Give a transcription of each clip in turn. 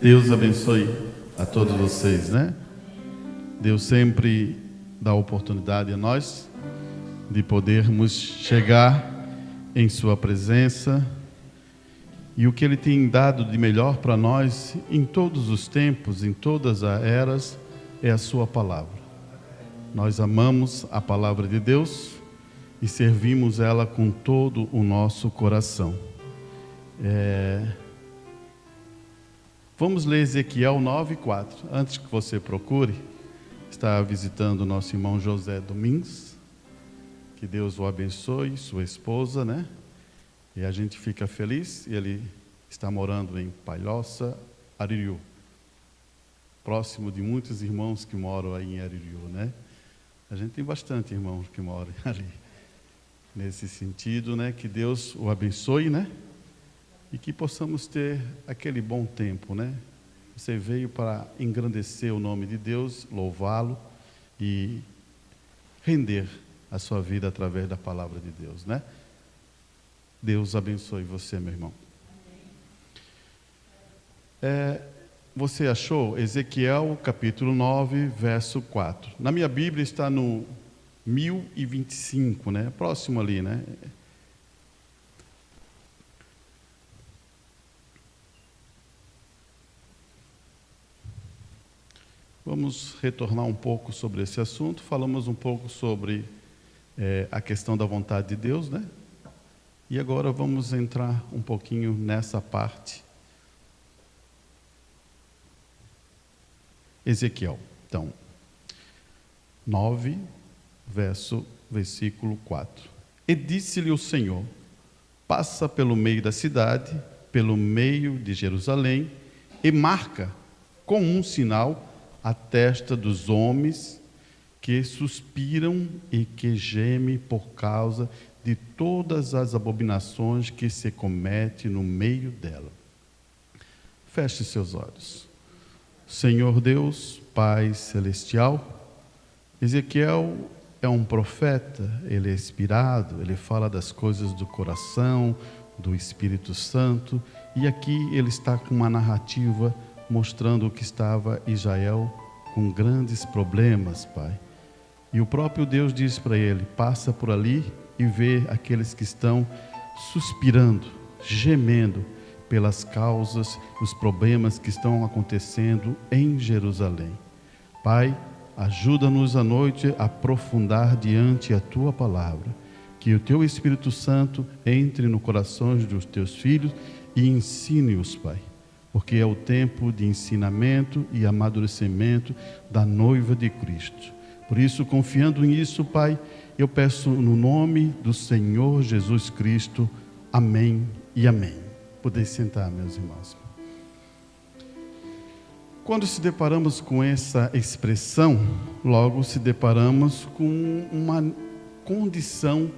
Deus abençoe a todos vocês, né? Deus sempre dá oportunidade a nós de podermos chegar em sua presença, e o que Ele tem dado de melhor para nós em todos os tempos, em todas as eras, é a sua palavra. Nós amamos a palavra de Deus e servimos ela com todo o nosso coração. Vamos ler Ezequiel 9:4. Antes que você procure, está visitando o nosso irmão José Domingos. Que Deus o abençoe, sua esposa, né? E a gente fica feliz. Ele está morando em Palhoça, Aririu. Próximo de muitos irmãos que moram aí em Aririu, né? A gente tem bastante irmãos que moram ali. Nesse sentido, né? Que Deus o abençoe, né? E que possamos ter aquele bom tempo, né? Você veio para engrandecer o nome de Deus, louvá-lo e render a sua vida através da palavra de Deus, né? Deus abençoe você, meu irmão. Você achou Ezequiel capítulo 9, verso 4. Na minha Bíblia está no 1025, né? Próximo ali, né? Vamos retornar um pouco sobre esse assunto. Falamos um pouco sobre a questão da vontade de Deus, né? E agora vamos entrar um pouquinho nessa parte. Ezequiel, então, 9, versículo 4. E disse-lhe o Senhor: passa pelo meio da cidade, pelo meio de Jerusalém, e marca com um sinal a testa dos homens que suspiram e que gemem por causa de todas as abominações que se comete no meio dela. Feche seus olhos. Senhor Deus, Pai Celestial, Ezequiel é um profeta, ele é inspirado, ele fala das coisas do coração, do Espírito Santo, e aqui ele está com uma narrativa mostrando que estava Israel com grandes problemas, Pai. E o próprio Deus diz para ele: passa por ali e vê aqueles que estão suspirando, gemendo pelas causas, os problemas que estão acontecendo em Jerusalém. Pai, ajuda-nos à noite a aprofundar diante a Tua palavra, que o Teu Espírito Santo entre no coração dos Teus filhos e ensine-os, Pai, porque é o tempo de ensinamento e amadurecimento da noiva de Cristo. Por isso, confiando nisso, Pai, eu peço no nome do Senhor Jesus Cristo. Amém e amém. Podeis sentar, meus irmãos. Quando se deparamos com essa expressão, logo se deparamos com uma condição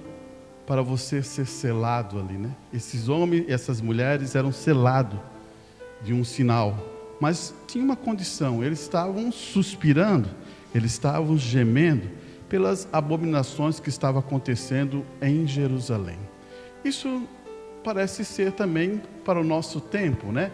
para você ser selado ali, né? Esses homens, essas mulheres eram selados de um sinal, mas tinha uma condição: eles estavam suspirando, eles estavam gemendo pelas abominações que estavam acontecendo em Jerusalém. Isso parece ser também para o nosso tempo, né?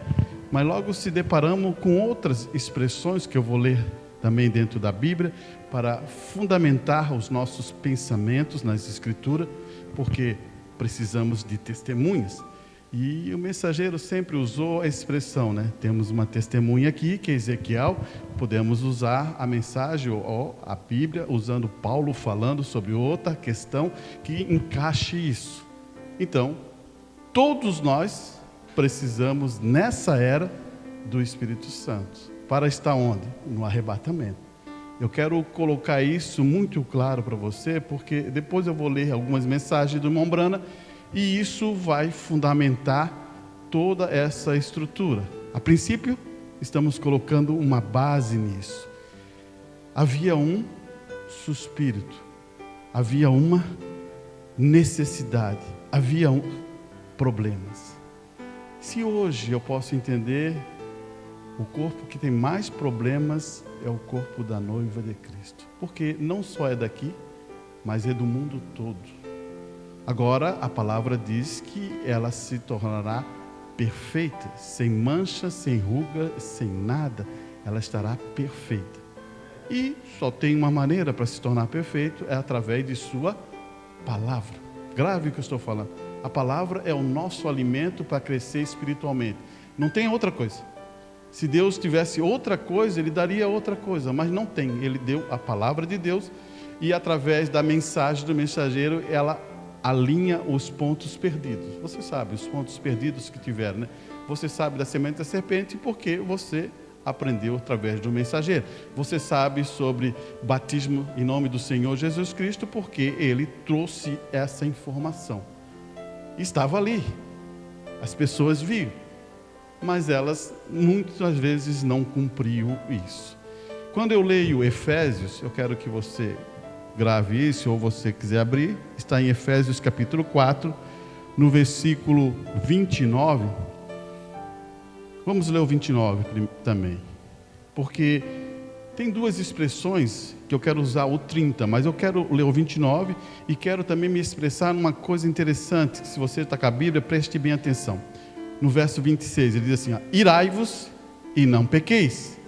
Mas logo se deparamos com outras expressões que eu vou ler também dentro da Bíblia para fundamentar os nossos pensamentos nas Escrituras, porque precisamos de testemunhas. E o mensageiro sempre usou a expressão, né? Temos uma testemunha aqui, que é Ezequiel. Podemos usar a mensagem ou a Bíblia, usando Paulo falando sobre outra questão que encaixe isso. Então, todos nós precisamos, nessa era, do Espírito Santo. Para estar onde? No arrebatamento. Eu quero colocar isso muito claro para você, porque depois eu vou ler algumas mensagens do irmão Brana, e isso vai fundamentar toda essa estrutura. A princípio, estamos colocando uma base nisso. Havia um suspiro, havia uma necessidade, havia problemas. Se hoje eu posso entender, o corpo que tem mais problemas é o corpo da noiva de Cristo, porque não só é daqui, mas é do mundo todo. Agora a palavra diz que ela se tornará perfeita, sem mancha, sem ruga, sem nada, ela estará perfeita. E só tem uma maneira para se tornar perfeito, é através de sua palavra. Grave o que eu estou falando. A palavra é o nosso alimento para crescer espiritualmente. Não tem outra coisa. Se Deus tivesse outra coisa, Ele daria outra coisa, mas não tem. Ele deu a palavra de Deus e através da mensagem do mensageiro, ela alinha os pontos perdidos. Você sabe, os pontos perdidos que tiveram, né? Você sabe da semente da serpente porque você aprendeu através do mensageiro. Você sabe sobre batismo em nome do Senhor Jesus Cristo porque Ele trouxe essa informação. Estava ali. As pessoas viam. Mas elas muitas vezes não cumpriam isso. Quando eu leio Efésios, eu quero que você grave isso, ou você quiser abrir, está em Efésios capítulo 4, no versículo 29. Vamos ler o 29 também, porque tem duas expressões que eu quero usar, o 30, mas eu quero ler o 29 e quero também me expressar numa coisa interessante, que se você está com a Bíblia, preste bem atenção. No verso 26, ele diz assim, ó, irai-vos e não pequeis,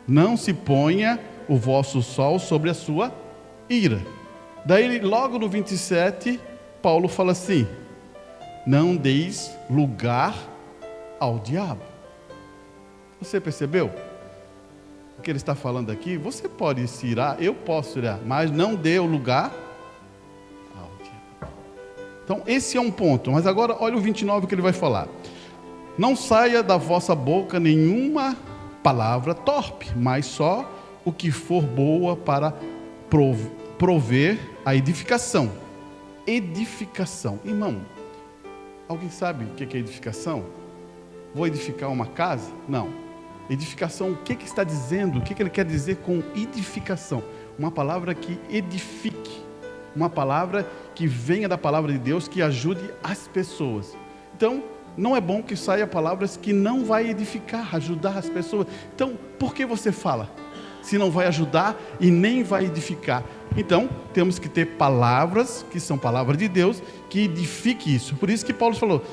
não se ponha o vosso sol sobre a sua ira. Daí logo no 27, Paulo fala assim, não deis lugar ao diabo. Você percebeu? O que ele está falando aqui, você pode se irar, eu posso irar, mas não dê o lugar ao diabo. Então esse é um ponto, mas agora olha o 29 que ele vai falar. Não saia da vossa boca nenhuma palavra torpe, mas só o que for boa para prover a edificação. Edificação. Irmão, alguém sabe o que é edificação? Vou edificar uma casa? Não. Edificação, o que está dizendo? O que ele quer dizer com edificação? Uma palavra que edifique. Uma palavra que venha da palavra de Deus, que ajude as pessoas. Então, não é bom que saia palavras que não vai edificar, ajudar as pessoas. Então, por que você fala? Se não vai ajudar e nem vai edificar. Então, temos que ter palavras, que são palavras de Deus, que edifique isso. Por isso que Paulo falou,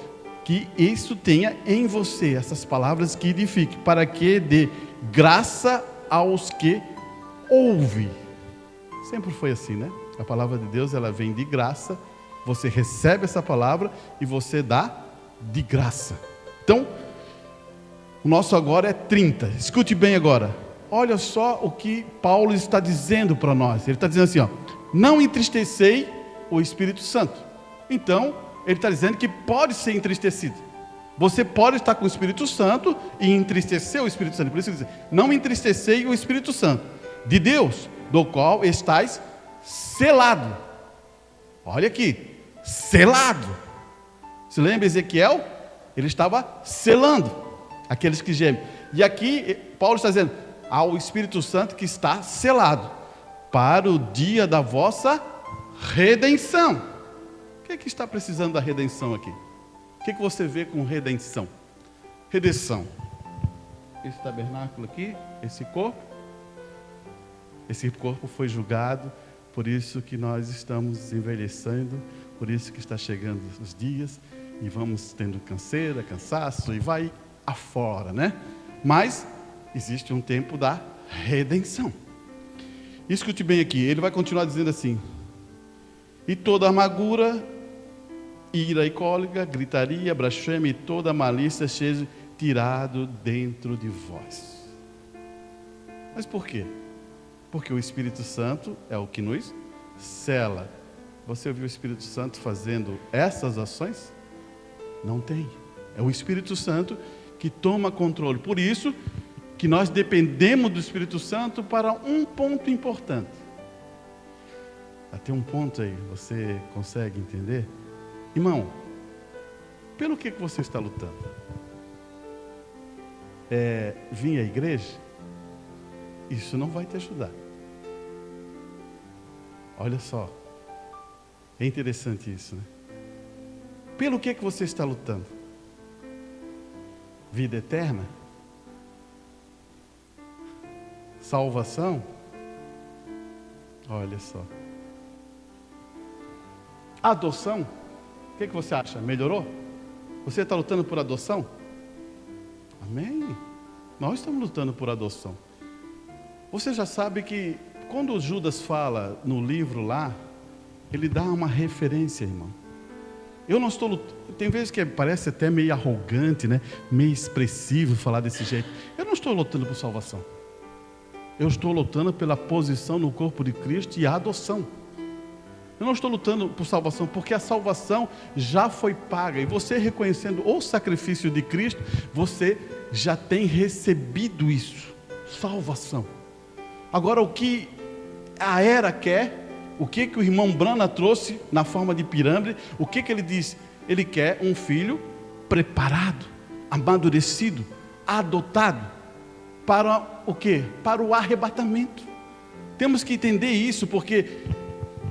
que isso tenha em você, essas palavras que edifiquem, para que dê graça aos que ouvem. Sempre foi assim, né? A palavra de Deus, ela vem de graça, você recebe essa palavra e você dá de graça. Então, o nosso agora é 30. Escute bem agora. Olha só o que Paulo está dizendo para nós. Ele está dizendo assim, ó, não entristecei o Espírito Santo. Então, ele está dizendo que pode ser entristecido. Você pode estar com o Espírito Santo e entristecer o Espírito Santo. Por isso ele diz, não entristecei o Espírito Santo de Deus, do qual estais selado. Olha aqui, selado. Se lembra Ezequiel? Ele estava selando aqueles que gemem. E aqui Paulo está dizendo, ao Espírito Santo que está selado para o dia da vossa redenção. O que é que está precisando da redenção aqui? O que é que você vê com redenção? Redenção. Esse tabernáculo aqui, esse corpo foi julgado, por isso que nós estamos envelhecendo, por isso que está chegando os dias e vamos tendo canseira, cansaço e vai afora, né? Mas existe um tempo da redenção. Escute bem aqui, ele vai continuar dizendo assim, e toda amargura, ira e cólica, gritaria, blasfêmia e toda malícia seja tirado dentro de vós. Mas por quê? Porque o Espírito Santo é o que nos sela. Você ouviu o Espírito Santo fazendo essas ações? Não tem. É o Espírito Santo que toma controle. Por isso que nós dependemos do Espírito Santo para um ponto importante. Até um ponto aí, você consegue entender? Irmão, pelo que você está lutando? Vir à igreja? Isso não vai te ajudar. Olha só, é interessante isso, né? Pelo que você está lutando? Vida eterna? Salvação? Olha só. Adoção? O que você acha? Melhorou? Você está lutando por adoção? Amém? Nós estamos lutando por adoção. Você já sabe que quando Judas fala no livro lá, ele dá uma referência, irmão. Eu não estou lutando, tem vezes que parece até meio arrogante, né? Meio expressivo falar desse jeito. Eu não estou lutando por salvação. Eu estou lutando pela posição no corpo de Cristo e a adoção. Eu não estou lutando por salvação, porque a salvação já foi paga. E você reconhecendo o sacrifício de Cristo, você já tem recebido isso. Salvação. Agora, o que a era quer, o que o irmão Brana trouxe na forma de pirâmide, o que ele diz? Ele quer um filho preparado, amadurecido, adotado, para o quê? Para o arrebatamento. Temos que entender isso, porque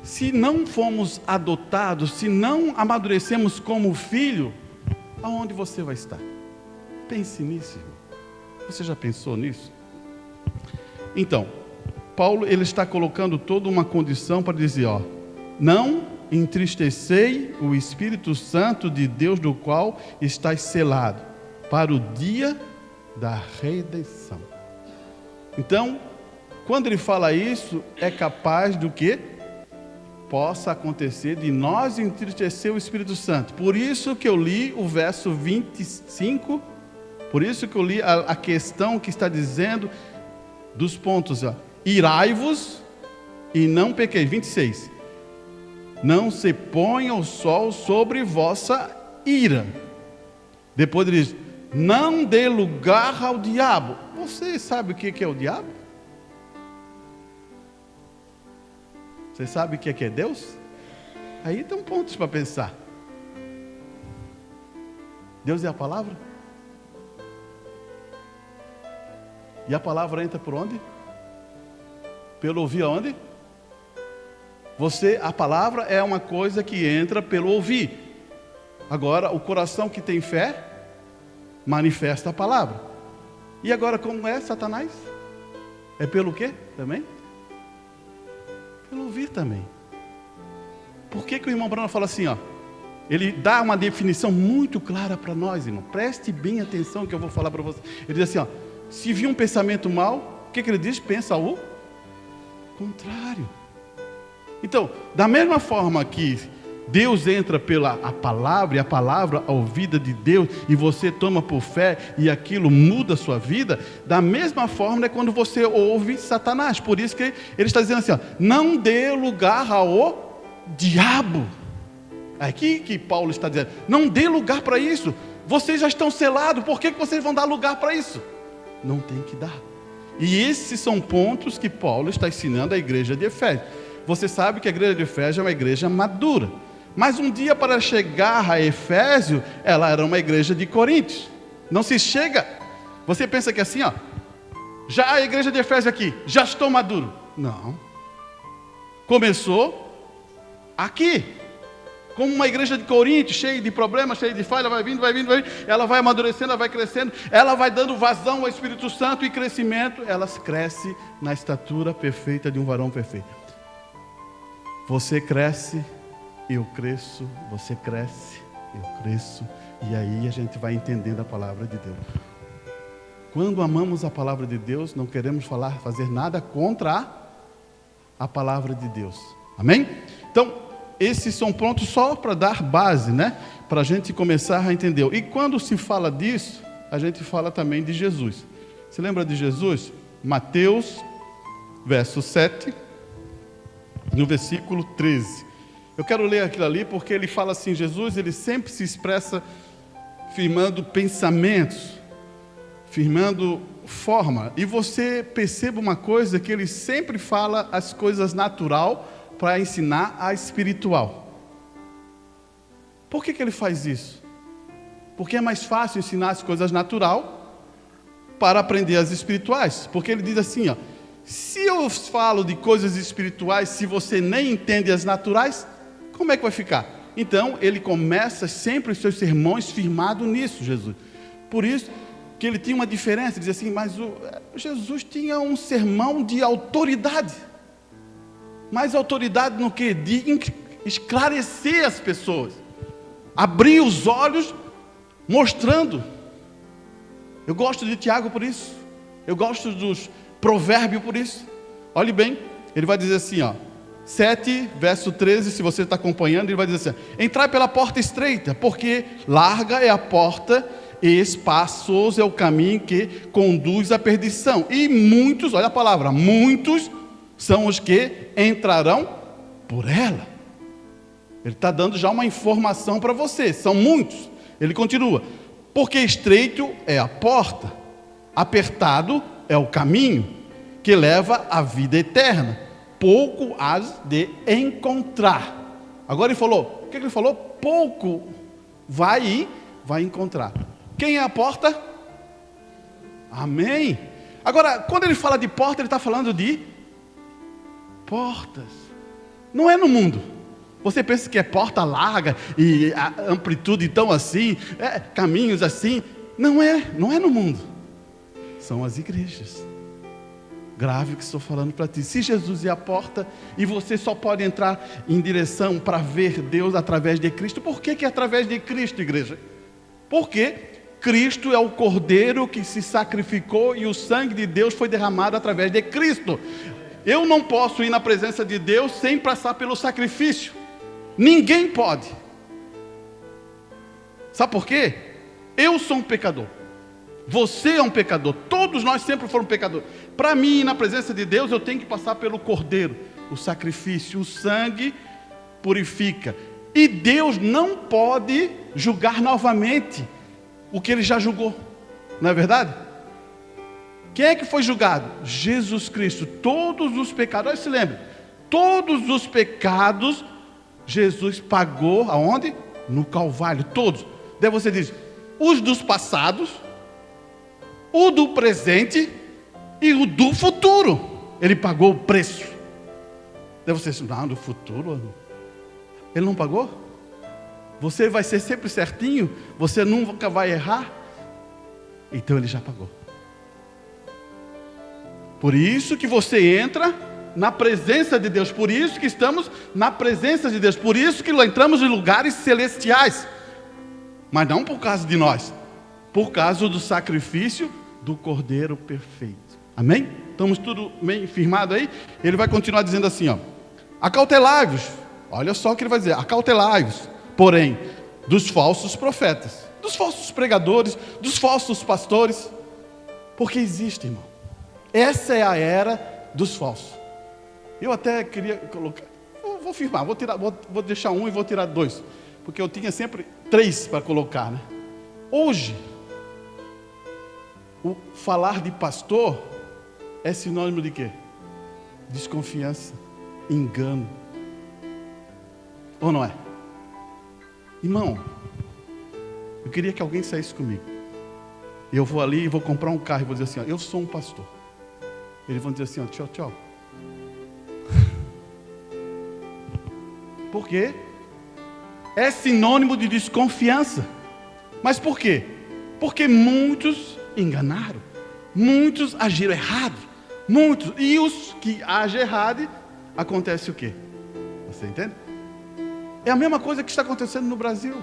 se não fomos adotados, se não amadurecemos como filho, aonde você vai estar? Pense nisso, irmão. Você já pensou nisso? Então, Paulo, ele está colocando toda uma condição para dizer, ó, não entristecei o Espírito Santo de Deus, do qual estáis selado, para o dia da redenção. Então, quando ele fala isso, é capaz do que possa acontecer de nós entristecer o Espírito Santo. Por isso que eu li o verso 25, por isso que eu li a questão que está dizendo dos pontos, ó. Irai-vos e não pequeis. 26. Não se ponha o sol sobre vossa ira. Depois ele diz, não dê lugar ao diabo. Você sabe o que é o diabo? Você sabe o que é Deus? Aí tem pontos para pensar. Deus é a palavra? E a palavra entra por onde? Pelo ouvir aonde? A palavra é uma coisa que entra pelo ouvir. Agora, o coração que tem fé, manifesta a palavra. E agora, como é Satanás? É pelo quê também? Pelo ouvir também. Por que o irmão Bruno fala assim, ó? Ele dá uma definição muito clara para nós, irmão. Preste bem atenção que eu vou falar para você. Ele diz assim, ó, se vir um pensamento mau, o que ele diz? Pensa o contrário. Então, da mesma forma que Deus entra pela a palavra, e a palavra a ouvida de Deus, e você toma por fé, e aquilo muda a sua vida, da mesma forma é quando você ouve Satanás. Por isso que ele está dizendo assim, ó, não dê lugar ao diabo. Aqui que Paulo está dizendo, não dê lugar para isso. Vocês já estão selados, por que vocês vão dar lugar para isso? Não tem que dar. E esses são pontos que Paulo está ensinando à igreja de Efésio. Você sabe que a igreja de Efésio é uma igreja madura. Mas um dia, para chegar a Efésio, ela era uma igreja de Coríntios. Não se chega. Você pensa que assim, ó, já a igreja de Efésio aqui, já estou maduro. Não. Começou aqui. Como uma igreja de Coríntios, cheia de problemas, cheia de falha, vai vindo, ela vai amadurecendo, ela vai crescendo, ela vai dando vazão ao Espírito Santo e crescimento, ela cresce na estatura perfeita de um varão perfeito. Você cresce, eu cresço, você cresce, eu cresço, e aí a gente vai entendendo a palavra de Deus. Quando amamos a palavra de Deus, não queremos fazer nada contra a palavra de Deus. Amém? Então, esses são pontos só para dar base, né? Para a gente começar a entender. E quando se fala disso, a gente fala também de Jesus. Você lembra de Jesus? Mateus, verso 7, no versículo 13. Eu quero ler aquilo ali porque ele fala assim, Jesus, ele sempre se expressa firmando pensamentos, firmando forma. E você perceba uma coisa, que ele sempre fala as coisas natural para ensinar a espiritual. Por que ele faz isso? Porque é mais fácil ensinar as coisas natural para aprender as espirituais. Porque ele diz assim, ó, se eu falo de coisas espirituais, se você nem entende as naturais, como é que vai ficar? Então, ele começa sempre os seus sermões firmado nisso, Jesus. Por isso que ele tinha uma diferença, diz assim, mas Jesus tinha um sermão de autoridade. Mas autoridade no quê? De esclarecer as pessoas. Abrir os olhos mostrando. Eu gosto de Tiago por isso. Eu gosto dos provérbios por isso. Olhe bem, ele vai dizer assim, 7, verso 13, se você está acompanhando, ele vai dizer assim: entrai pela porta estreita, porque larga é a porta e espaçoso é o caminho que conduz à perdição. E muitos, olha a palavra, muitos são os que entrarão por ela. Ele está dando já uma informação para você, são muitos. Ele continua: porque estreito é a porta, apertado é o caminho que leva à vida eterna, pouco has de encontrar. Agora ele falou, o que ele falou? Pouco vai encontrar. Quem é a porta? Amém. Agora, quando ele fala de porta, ele está falando de portas. Não é no mundo. Você pensa que é porta larga e a amplitude tão assim, caminhos assim. Não é no mundo. São as igrejas. Grave o que estou falando para ti. Se Jesus é a porta e você só pode entrar em direção para ver Deus através de Cristo, por que é através de Cristo, igreja? Porque Cristo é o Cordeiro que se sacrificou e o sangue de Deus foi derramado através de Cristo. Eu não posso ir na presença de Deus sem passar pelo sacrifício. Ninguém pode. Sabe por quê? Eu sou um pecador. Você é um pecador. Todos nós sempre fomos pecadores. Para mim ir na presença de Deus, eu tenho que passar pelo Cordeiro. O sacrifício, o sangue purifica. E Deus não pode julgar novamente o que Ele já julgou. Não é verdade? Quem é que foi julgado? Jesus Cristo. Todos os pecados, se lembra? Todos os pecados Jesus pagou aonde? No Calvário, todos. Daí você diz, os dos passados, o do presente e o do futuro. Ele pagou o preço. Daí você diz, não, do futuro Ele não pagou? Você vai ser sempre certinho? Você nunca vai errar? Então Ele já pagou. Por isso que você entra na presença de Deus. Por isso que estamos na presença de Deus. Por isso que entramos em lugares celestiais. Mas não por causa de nós. Por causa do sacrifício do Cordeiro perfeito. Amém? Estamos tudo bem firmado aí? Ele vai continuar dizendo assim, acautelai-vos. Olha só o que ele vai dizer. Acautelai-vos, porém, dos falsos profetas, dos falsos pregadores, dos falsos pastores. Porque existe, irmão. Essa é a era dos falsos. Eu até queria colocar, vou firmar, vou deixar um e vou tirar 2, porque eu tinha sempre 3 para colocar, né? Hoje, o falar de pastor é sinônimo de quê? Desconfiança, engano. Ou não é? Irmão, eu queria que alguém saísse comigo. Eu vou ali e vou comprar um carro e vou dizer assim, eu sou um pastor. Eles vão dizer assim, tchau, tchau. Por quê? É sinônimo de desconfiança. Mas por quê? Porque muitos enganaram. Muitos agiram errado. Muitos. E os que agem errado, acontece o quê? Você entende? É a mesma coisa que está acontecendo no Brasil.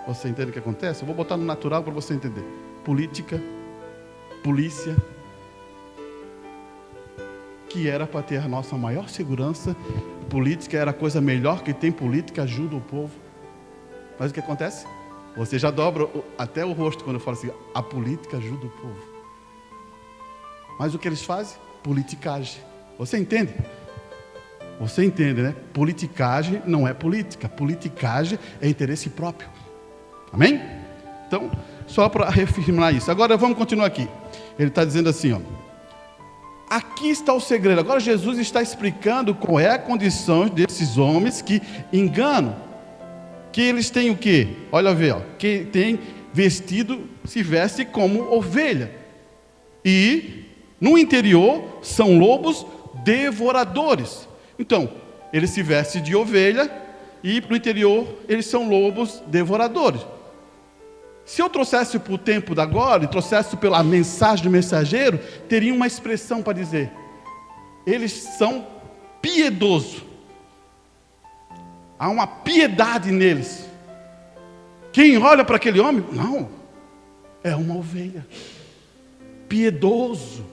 Você entende o que acontece? Eu vou botar no natural para você entender. Política, polícia, que era para ter a nossa maior segurança. Política era a coisa melhor que tem. Política ajuda o povo. Mas o que acontece? Você já dobra até o rosto quando eu falo assim, a política ajuda o povo. Mas o que eles fazem? Politicagem. Você entende? Você entende, né? Politicagem não é política. Politicagem é interesse próprio. Amém? Então, só para reafirmar isso. Agora vamos continuar aqui. Ele está dizendo assim, aqui está o segredo. Agora Jesus está explicando qual é a condição desses homens que enganam. Que eles têm o quê? Olha, vê, que tem vestido, se veste como ovelha. E no interior são lobos devoradores. Então, eles se vestem de ovelha e no interior eles são lobos devoradores. Se eu trouxesse para o tempo da agora, e trouxesse pela mensagem do mensageiro, teria uma expressão para dizer: eles são piedosos. Há uma piedade neles. Quem olha para aquele homem, não, é uma ovelha, piedoso,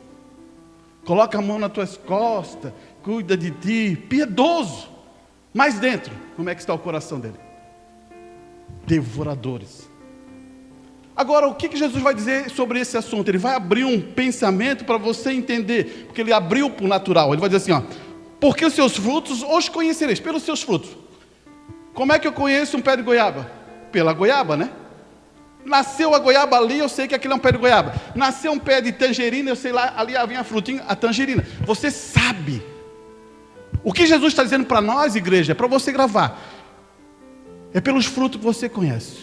coloca a mão nas tuas costas, cuida de ti, piedoso. Mas dentro, como é que está o coração dele? Devoradores. Agora, o que Jesus vai dizer sobre esse assunto? Ele vai abrir um pensamento para você entender, porque ele abriu para o natural. Ele vai dizer assim, porque os seus frutos os conhecereis, pelos seus frutos. Como é que eu conheço um pé de goiaba? Pela goiaba, né? Nasceu a goiaba ali, eu sei que aquilo é um pé de goiaba. Nasceu um pé de tangerina, eu sei lá, ali havia a frutinha, a tangerina. Você sabe. O que Jesus está dizendo para nós, igreja, é para você gravar. É pelos frutos que você conhece.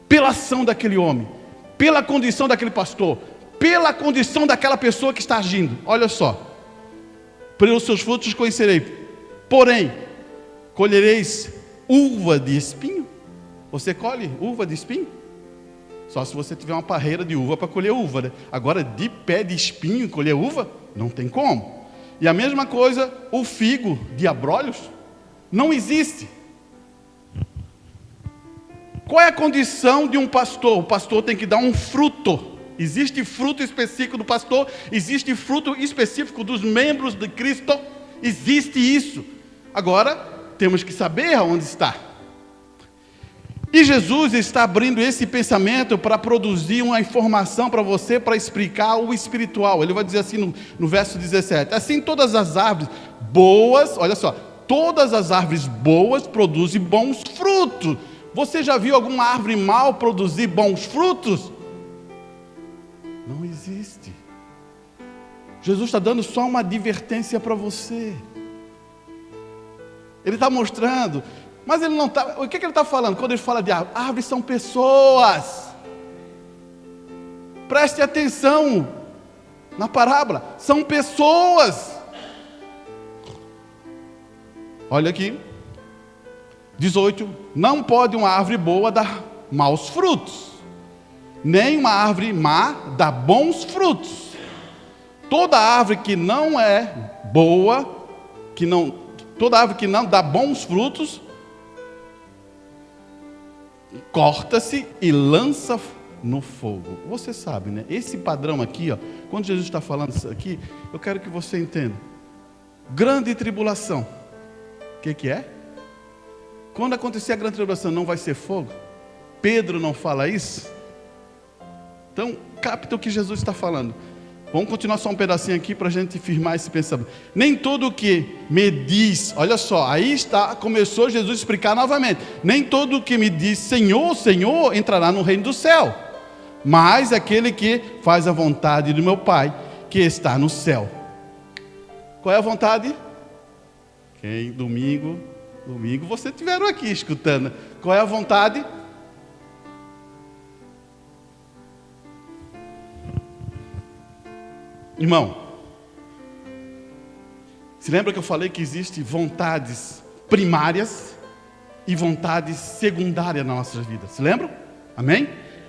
Pela ação daquele homem. Pela condição daquele pastor. Pela condição daquela pessoa que está agindo. Olha só. Pelos seus frutos conhecerei. Porém, colhereis uva de espinho? Você colhe uva de espinho? Só se você tiver uma parreira de uva para colher uva, né? Agora, de pé de espinho colher uva, não tem como. E a mesma coisa, o figo de abrolhos, não existe. Qual é a condição de um pastor? O pastor tem que dar um fruto. Existe fruto específico do pastor, existe fruto específico dos membros de Cristo, existe isso. Agora, temos que saber onde está. E Jesus está abrindo esse pensamento para produzir uma informação para você, para explicar o espiritual. Ele vai dizer assim no verso 17: assim todas as árvores boas, olha só, todas as árvores boas produzem bons frutos. Você já viu alguma árvore mal produzir bons frutos? Não existe. Jesus está dando só uma advertência para você. Ele está mostrando, mas ele não está. O que ele está falando? Quando ele fala de árvores, árvores são pessoas. Preste atenção na parábola, são pessoas. Olha aqui, 18: não pode uma árvore boa dar maus frutos, nem uma árvore má dar bons frutos. Toda árvore que não é boa, toda árvore que não dá bons frutos, corta-se e lança no fogo. Você sabe, né? Esse padrão aqui, quando Jesus está falando isso aqui, eu quero que você entenda. Grande tribulação. O que é? Quando acontecer a grande tribulação, não vai ser fogo? Pedro não fala isso? Então, capta o que Jesus está falando. Vamos continuar só um pedacinho aqui para a gente firmar esse pensamento. Nem todo o que me diz, olha só, aí está, começou Jesus a explicar novamente. Nem todo o que me diz Senhor, Senhor, entrará no reino do céu, mas aquele que faz a vontade do meu Pai, que está no céu. Qual é a vontade? Quem domingo vocês estiveram aqui escutando. Qual é a vontade? Irmão, se lembra que eu falei que existem vontades primárias e vontades secundárias na nossa vida? Se lembram? Amém?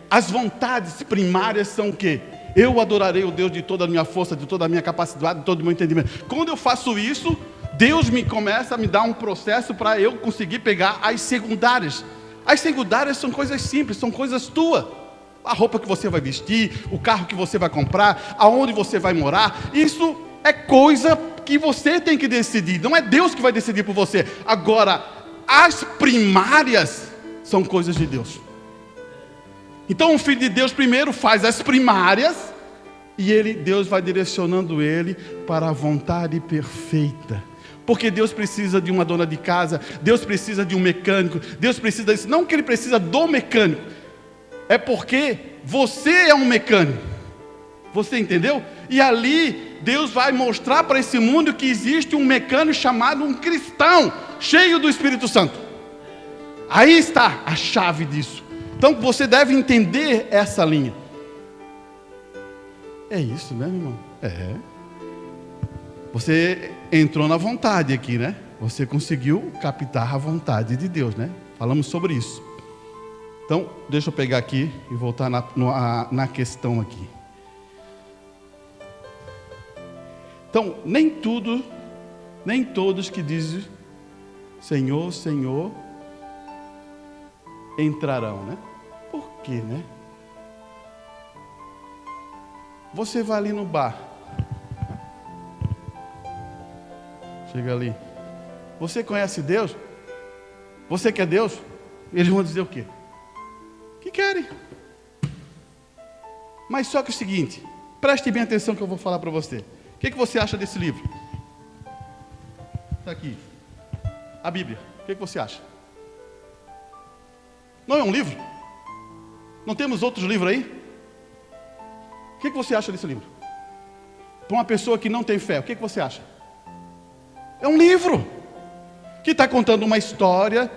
As vontades primárias são o quê? Eu adorarei o Deus de toda a minha força, de toda a minha capacidade, de todo o meu entendimento. Quando eu faço isso, Deus começa a me dar um processo para eu conseguir pegar as secundárias. As secundárias são coisas simples, são coisas tuas. A roupa que você vai vestir, o carro que você vai comprar, aonde você vai morar, isso é coisa que você tem que decidir, não é Deus que vai decidir por você. Agora, as primárias são coisas de Deus. Então o Filho de Deus primeiro faz as primárias, e Deus vai direcionando ele para a vontade perfeita. Porque Deus precisa de uma dona de casa, Deus precisa de um mecânico, Deus precisa disso, não que ele precisa do mecânico, é porque você é um mecânico. Você entendeu? E ali Deus vai mostrar para esse mundo que existe um mecânico chamado um cristão, cheio do Espírito Santo. Aí está a chave disso. Então você deve entender essa linha. É isso, né, meu irmão? É. Você entrou na vontade aqui, né? Você conseguiu captar a vontade de Deus, né? Falamos sobre isso. Então, deixa eu pegar aqui e voltar na questão aqui. Então, nem todos que dizem Senhor, Senhor, entrarão, né? quê, né? Você vai ali no bar. Chega ali. Você conhece Deus? Você quer Deus? Eles vão dizer o quê? Que querem. Mas só que é o seguinte, preste bem atenção que eu vou falar para você. O que você acha desse livro? Está aqui. A Bíblia. O que você acha? Não é um livro? Não temos outros livros aí? O que você acha desse livro? Para uma pessoa que não tem fé, o que você acha? É um livro que está contando uma história,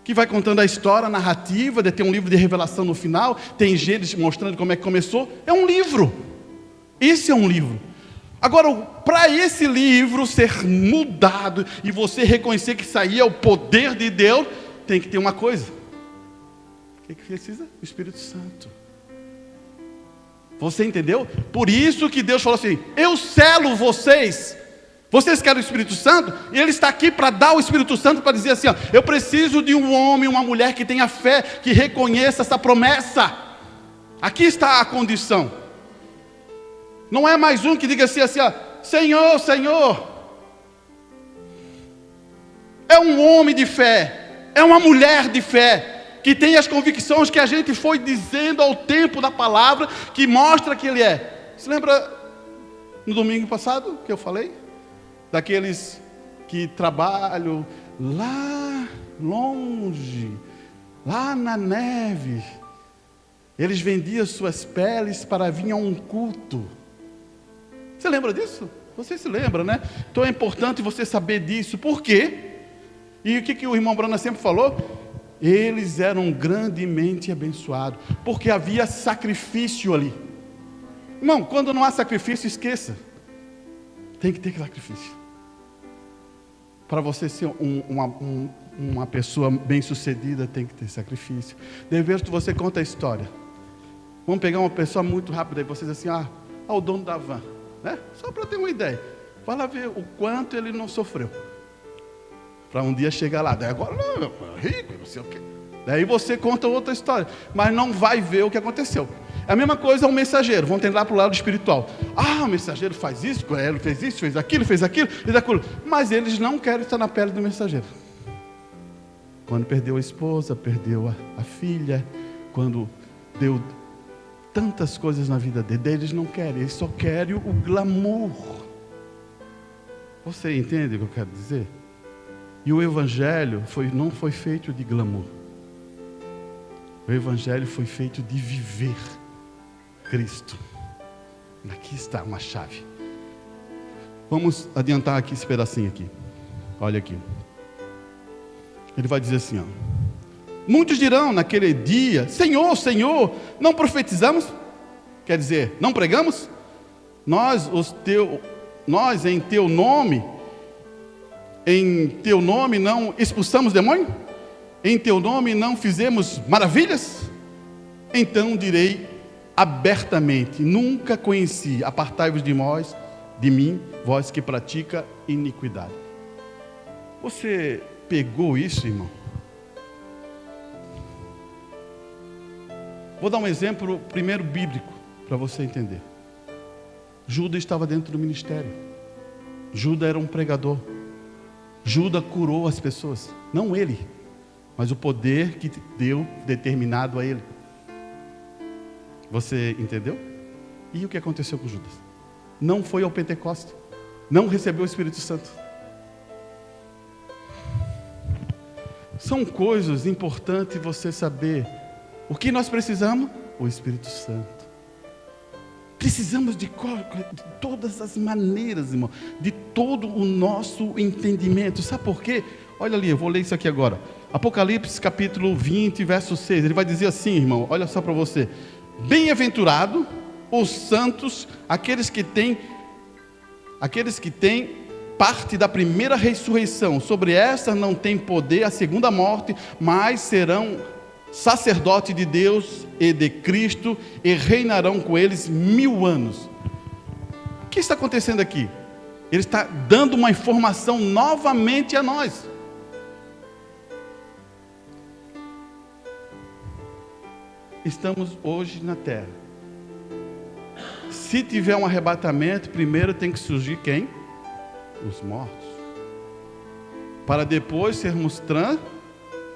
que vai contando a história, a narrativa, de ter um livro de revelação no final, tem gente mostrando como é que começou. É um livro. Esse é um livro. Agora, para esse livro ser mudado e você reconhecer que isso aí é o poder de Deus, tem que ter uma coisa. O que precisa? O Espírito Santo. Você entendeu? Por isso que Deus falou assim: eu selo vocês. Vocês querem o Espírito Santo? E Ele está aqui para dar o Espírito Santo, para dizer assim, ó, eu preciso de um homem, uma mulher que tenha fé, que reconheça essa promessa. Aqui está a condição. Não é mais um que diga assim, ó, Senhor, Senhor. É um homem de fé, é uma mulher de fé, que tem as convicções que a gente foi dizendo ao tempo da palavra, que mostra que ele é. Se lembra no domingo passado que eu falei? Daqueles que trabalham lá longe, lá na neve. Eles vendiam suas peles para vir a um culto. Você lembra disso? Você se lembra, né? Então é importante você saber disso. Por quê? E o que o irmão Brana sempre falou? Eles eram grandemente abençoados, porque havia sacrifício ali. Irmão, quando não há sacrifício, esqueça. Tem que ter sacrifício. Para você ser uma pessoa bem-sucedida, tem que ter sacrifício. De vez que você conta a história. Vamos pegar uma pessoa muito rápida e você diz assim, o dono da van, né? Só para ter uma ideia. Vai lá ver o quanto ele não sofreu. Para um dia chegar lá, daí agora não, rico, não sei o quê. Daí você conta outra história, mas não vai ver o que aconteceu. É a mesma coisa um mensageiro, vamos tentar para o lado espiritual. O mensageiro faz isso, ele fez isso, fez aquilo, fez aquilo. Mas eles não querem estar na pele do mensageiro. Quando perdeu a esposa, perdeu a filha, quando deu tantas coisas na vida dele, eles não querem, eles só querem o glamour. Você entende o que eu quero dizer? E o Evangelho não foi feito de glamour. O Evangelho foi feito de viver Cristo. Aqui está uma chave. Vamos adiantar aqui esse pedacinho aqui. Olha aqui. Ele vai dizer assim, muitos dirão naquele dia, Senhor, Senhor, não profetizamos? Quer dizer, não pregamos? Nós em teu nome não expulsamos demônio? Em teu nome não fizemos maravilhas? Então direi abertamente, nunca conheci, apartai-vos de mim, vós que pratica iniquidade. Você pegou isso, irmão? Vou dar um exemplo primeiro bíblico, para você entender. Judas estava dentro do ministério. Judas era um pregador. Judas curou as pessoas, não ele, mas o poder que deu determinado a ele. Você entendeu? E o que aconteceu com Judas? Não foi ao Pentecostes, não recebeu o Espírito Santo. São coisas importantes você saber. O que nós precisamos? O Espírito Santo. Precisamos de todas as maneiras, irmão, de todo o nosso entendimento. Sabe por quê? Olha ali, eu vou ler isso aqui agora. Apocalipse capítulo 20, verso 6. Ele vai dizer assim, irmão, olha só para você. Bem-aventurado os santos, aqueles que têm parte da primeira ressurreição. Sobre esta não tem poder a segunda morte, mas serão sacerdote de Deus e de Cristo, e reinarão com eles 1000 anos. O que está acontecendo aqui? Ele está dando uma informação novamente a nós. estamos hoje na terra. Se tiver um arrebatamento, primeiro tem que surgir quem? Os mortos. Para depois sermos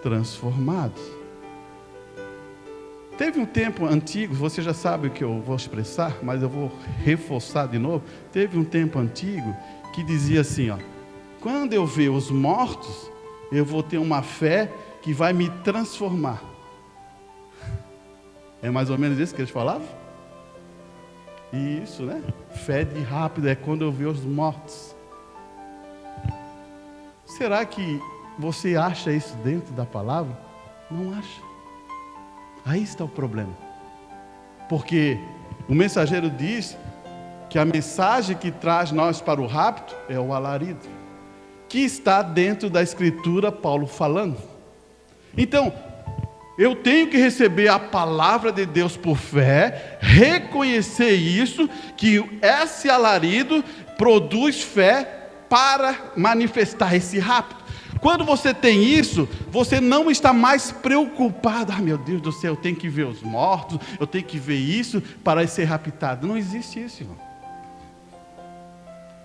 transformados. Teve um tempo antigo, você já sabe o que eu vou expressar, mas eu vou reforçar de novo. Teve um tempo antigo que dizia assim, quando eu ver os mortos, eu vou ter uma fé que vai me transformar. É mais ou menos isso que eles falavam? Isso, né? Fé de rápido é quando eu ver os mortos. Será que você acha isso dentro da palavra? Não acha. Aí está o problema. Porque o mensageiro diz que a mensagem que traz nós para o rapto é o alarido, que está dentro da Escritura, Paulo falando. Então, eu tenho que receber a palavra de Deus por fé, reconhecer isso, que esse alarido produz fé para manifestar esse rapto. Quando você tem isso, você não está mais preocupado. Meu Deus do céu, eu tenho que ver os mortos, eu tenho que ver isso para ser raptado. Não existe isso, irmão.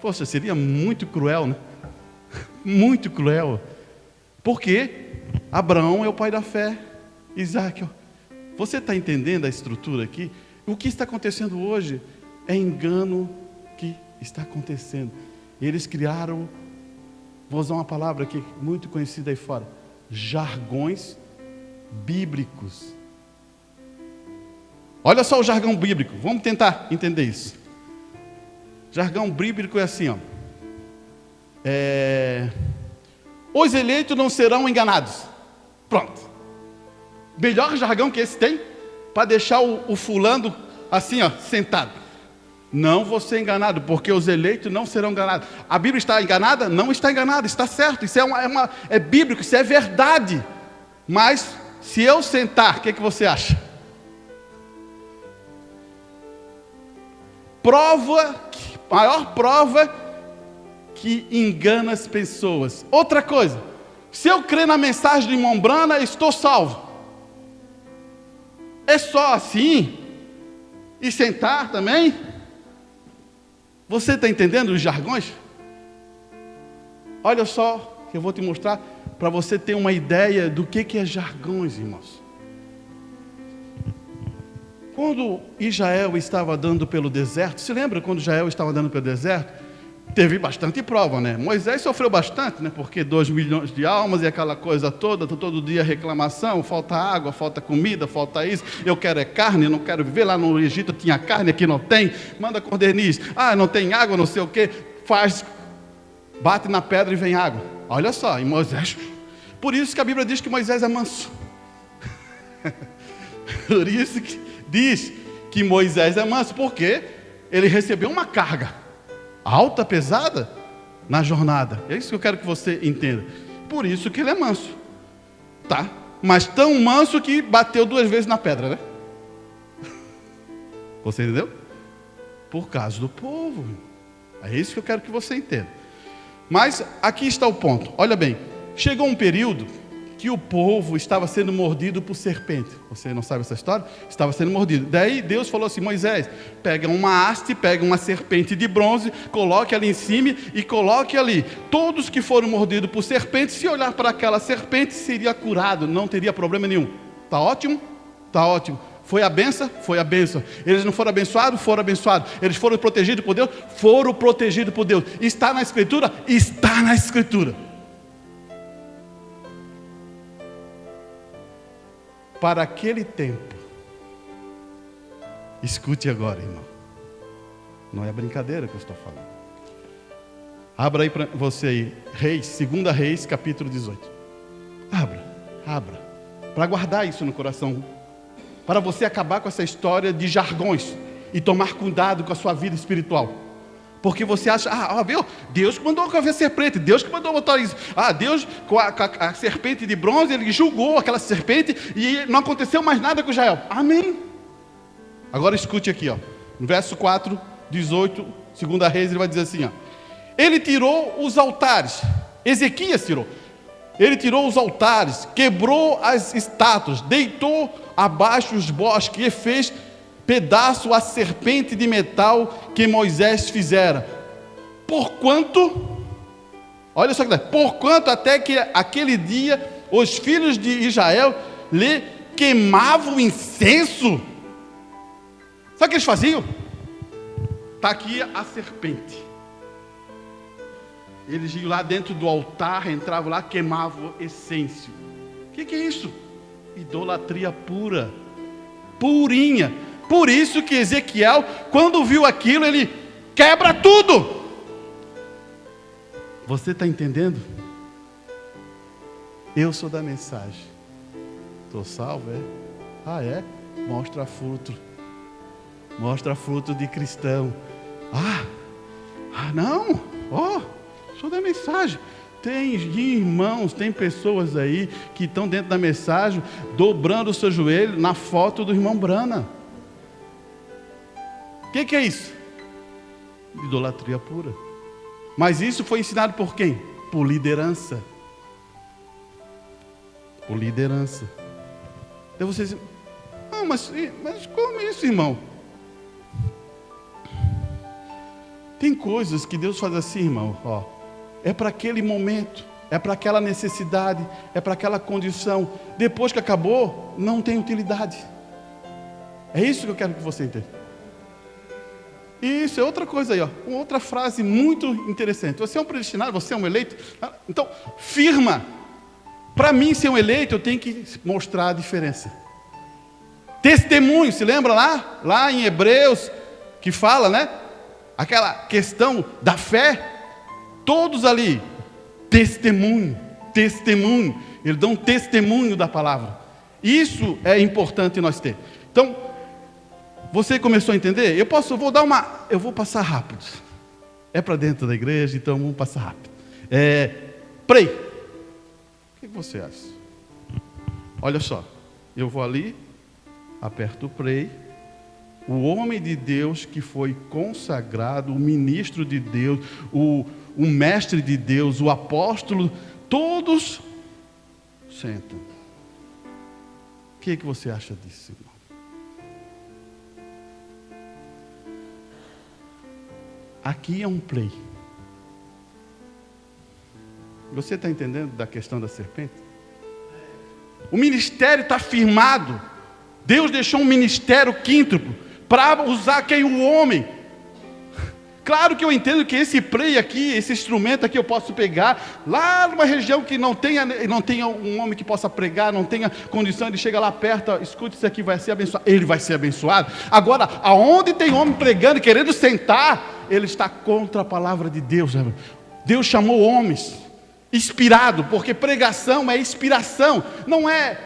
Poxa, seria muito cruel, né? Muito cruel. Porque Abraão é o pai da fé. Isaac, você está entendendo a estrutura aqui? O que está acontecendo hoje é engano que está acontecendo. Eles criaram, vou usar uma palavra aqui muito conhecida aí fora, jargões bíblicos. Olha só o jargão bíblico, vamos tentar entender isso. Jargão bíblico é assim, os eleitos não serão enganados. Pronto. Melhor jargão que esse tem, para deixar o fulano assim, sentado. Não vou ser enganado, porque os eleitos não serão enganados. A Bíblia está enganada? Não está enganada, está certo. Isso é bíblico, isso é verdade. Mas, se eu sentar, o que você acha? Maior prova que engana as pessoas. Outra coisa, se eu crer na mensagem de irmão Brana, estou salvo. É só assim? E sentar também? Você está entendendo os jargões? Olha só, que eu vou te mostrar, para você ter uma ideia do que é jargões, irmãos. Quando Israel estava andando pelo deserto, se lembra quando Israel estava andando pelo deserto? Teve bastante prova, né? Moisés sofreu bastante, né? Porque 2 milhões de almas e aquela coisa toda, todo dia reclamação, falta água, falta comida, falta isso, eu quero é carne, eu não quero viver, lá no Egito tinha carne, aqui não tem, manda cordeniz, não tem água, não sei o que, bate na pedra e vem água. Olha só, e Moisés, por isso que a Bíblia diz que Moisés é manso. Por isso que diz que Moisés é manso, porque ele recebeu uma carga alta, pesada, na jornada. É isso que eu quero que você entenda. Por isso que ele é manso. Tá? Mas tão manso que bateu 2 vezes na pedra, né? Você entendeu? Por causa do povo. É isso que eu quero que você entenda. Mas aqui está o ponto. Olha bem, chegou um período que o povo estava sendo mordido por serpente. Você não sabe essa história? Estava sendo mordido. Daí Deus falou assim: Moisés, pega uma haste, pega uma serpente de bronze, coloque ali em cima e coloque ali. Todos que foram mordidos por serpente, se olhar para aquela serpente, seria curado, não teria problema nenhum. Está ótimo? Está ótimo. Foi a benção? Foi a benção. Eles não foram abençoados? Foram abençoados. Eles foram protegidos por Deus? Foram protegidos por Deus. Está na Escritura? Está na Escritura. Para aquele tempo, escute agora, irmão, não é brincadeira que eu estou falando. Abra aí para você aí, Reis, 2 Reis, capítulo 18. Abra, para guardar isso no coração, para você acabar com essa história de jargões e tomar cuidado com a sua vida espiritual. Porque você acha, viu? Deus que mandou com a serpente, Deus que mandou botar isso. Deus com a serpente de bronze, ele julgou aquela serpente e não aconteceu mais nada com Israel. Amém. Agora escute aqui, no verso 4, 18, 2 Reis, ele vai dizer assim, ele tirou os altares, Ezequias tirou. Ele tirou os altares, quebrou as estátuas, deitou abaixo os bosques, e fez pedaço a serpente de metal que Moisés fizera. Porquanto, olha só que porquanto até que aquele dia os filhos de Israel lhe queimavam incenso. Sabe o que eles faziam? Está aqui a serpente. Eles iam lá dentro do altar, entravam lá, queimavam essêncio. O que é isso? Idolatria pura, purinha. Por isso que Ezequiel, quando viu aquilo, ele quebra tudo. Você está entendendo? Eu sou da mensagem. Estou salvo, é? Ah, é? Mostra fruto. Mostra fruto de cristão. Não. Sou da mensagem. Tem irmãos, tem pessoas aí que estão dentro da mensagem, dobrando o seu joelho na foto do irmão Brana. O que é isso? Idolatria pura. Mas isso foi ensinado por quem? Por liderança. Por liderança. Então você diz, mas como isso, irmão? Tem coisas que Deus faz assim, irmão, é para aquele momento, é para aquela necessidade, é para aquela condição. Depois que acabou, não tem utilidade. É isso que eu quero que você entenda. Isso é outra coisa aí, uma outra frase muito interessante. Você é um predestinado, você é um eleito. Então, firma. Para mim ser um eleito, eu tenho que mostrar a diferença. Testemunho, se lembra lá em Hebreus, que fala, né? Aquela questão da fé. Todos ali, testemunho. Eles dão testemunho da palavra. Isso é importante nós ter. Então, você começou a entender? Eu vou passar rápido. É para dentro da igreja, então vamos passar rápido. Pray. O que você acha? Olha só, eu vou ali, aperto o pray. O homem de Deus que foi consagrado, o ministro de Deus, o mestre de Deus, o apóstolo, todos sentam. O que você acha disso, irmão? Aqui é um play. Você está entendendo da questão da serpente? O ministério está firmado. Deus deixou um ministério quíntuplo para usar quem? O homem. Claro que eu entendo que esse play aqui, esse instrumento aqui eu posso pegar lá numa região que não tenha um homem que possa pregar, não tenha condição, ele chega lá perto, escute, isso aqui vai ser abençoado. Ele vai ser abençoado. Agora, aonde tem homem pregando, querendo sentar, ele está contra a palavra de Deus. Deus chamou homens inspirado, porque pregação é inspiração, não é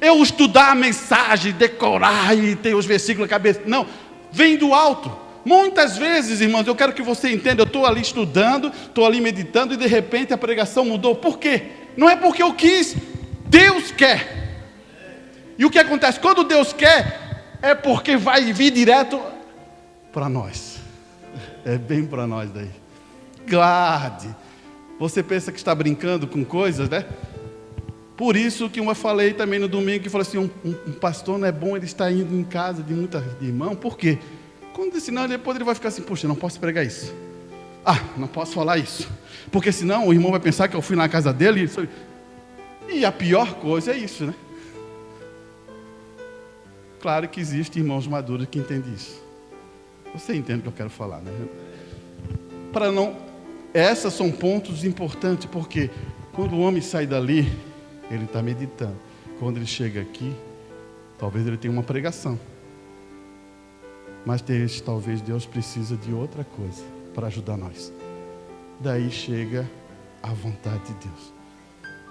eu estudar a mensagem, decorar e ter os versículos na cabeça. Não, vem do alto. Muitas vezes, irmãos, eu quero que você entenda, eu estou ali estudando, estou ali meditando e de repente a pregação mudou. Por quê? Não é porque eu quis, Deus quer. E o que acontece? Quando Deus quer, é porque vai vir direto para nós. É bem para nós daí. Guarde. Você pensa que está brincando com coisas, né? Por isso que eu falei também no domingo, que falei assim, um pastor não é bom ele estar indo em casa de muitos irmãos. Por quê? Quando senão depois ele vai ficar assim, poxa, não posso pregar isso. Não posso falar isso. Porque senão o irmão vai pensar que eu fui na casa dele. E a pior coisa é isso, né? Claro que existem irmãos maduros que entendem isso. Você entende o que eu quero falar, né? Esses são pontos importantes, porque quando o homem sai dali, ele está meditando. Quando ele chega aqui, talvez ele tenha uma pregação. Mas talvez Deus precisa de outra coisa para ajudar nós. Daí chega a vontade de Deus.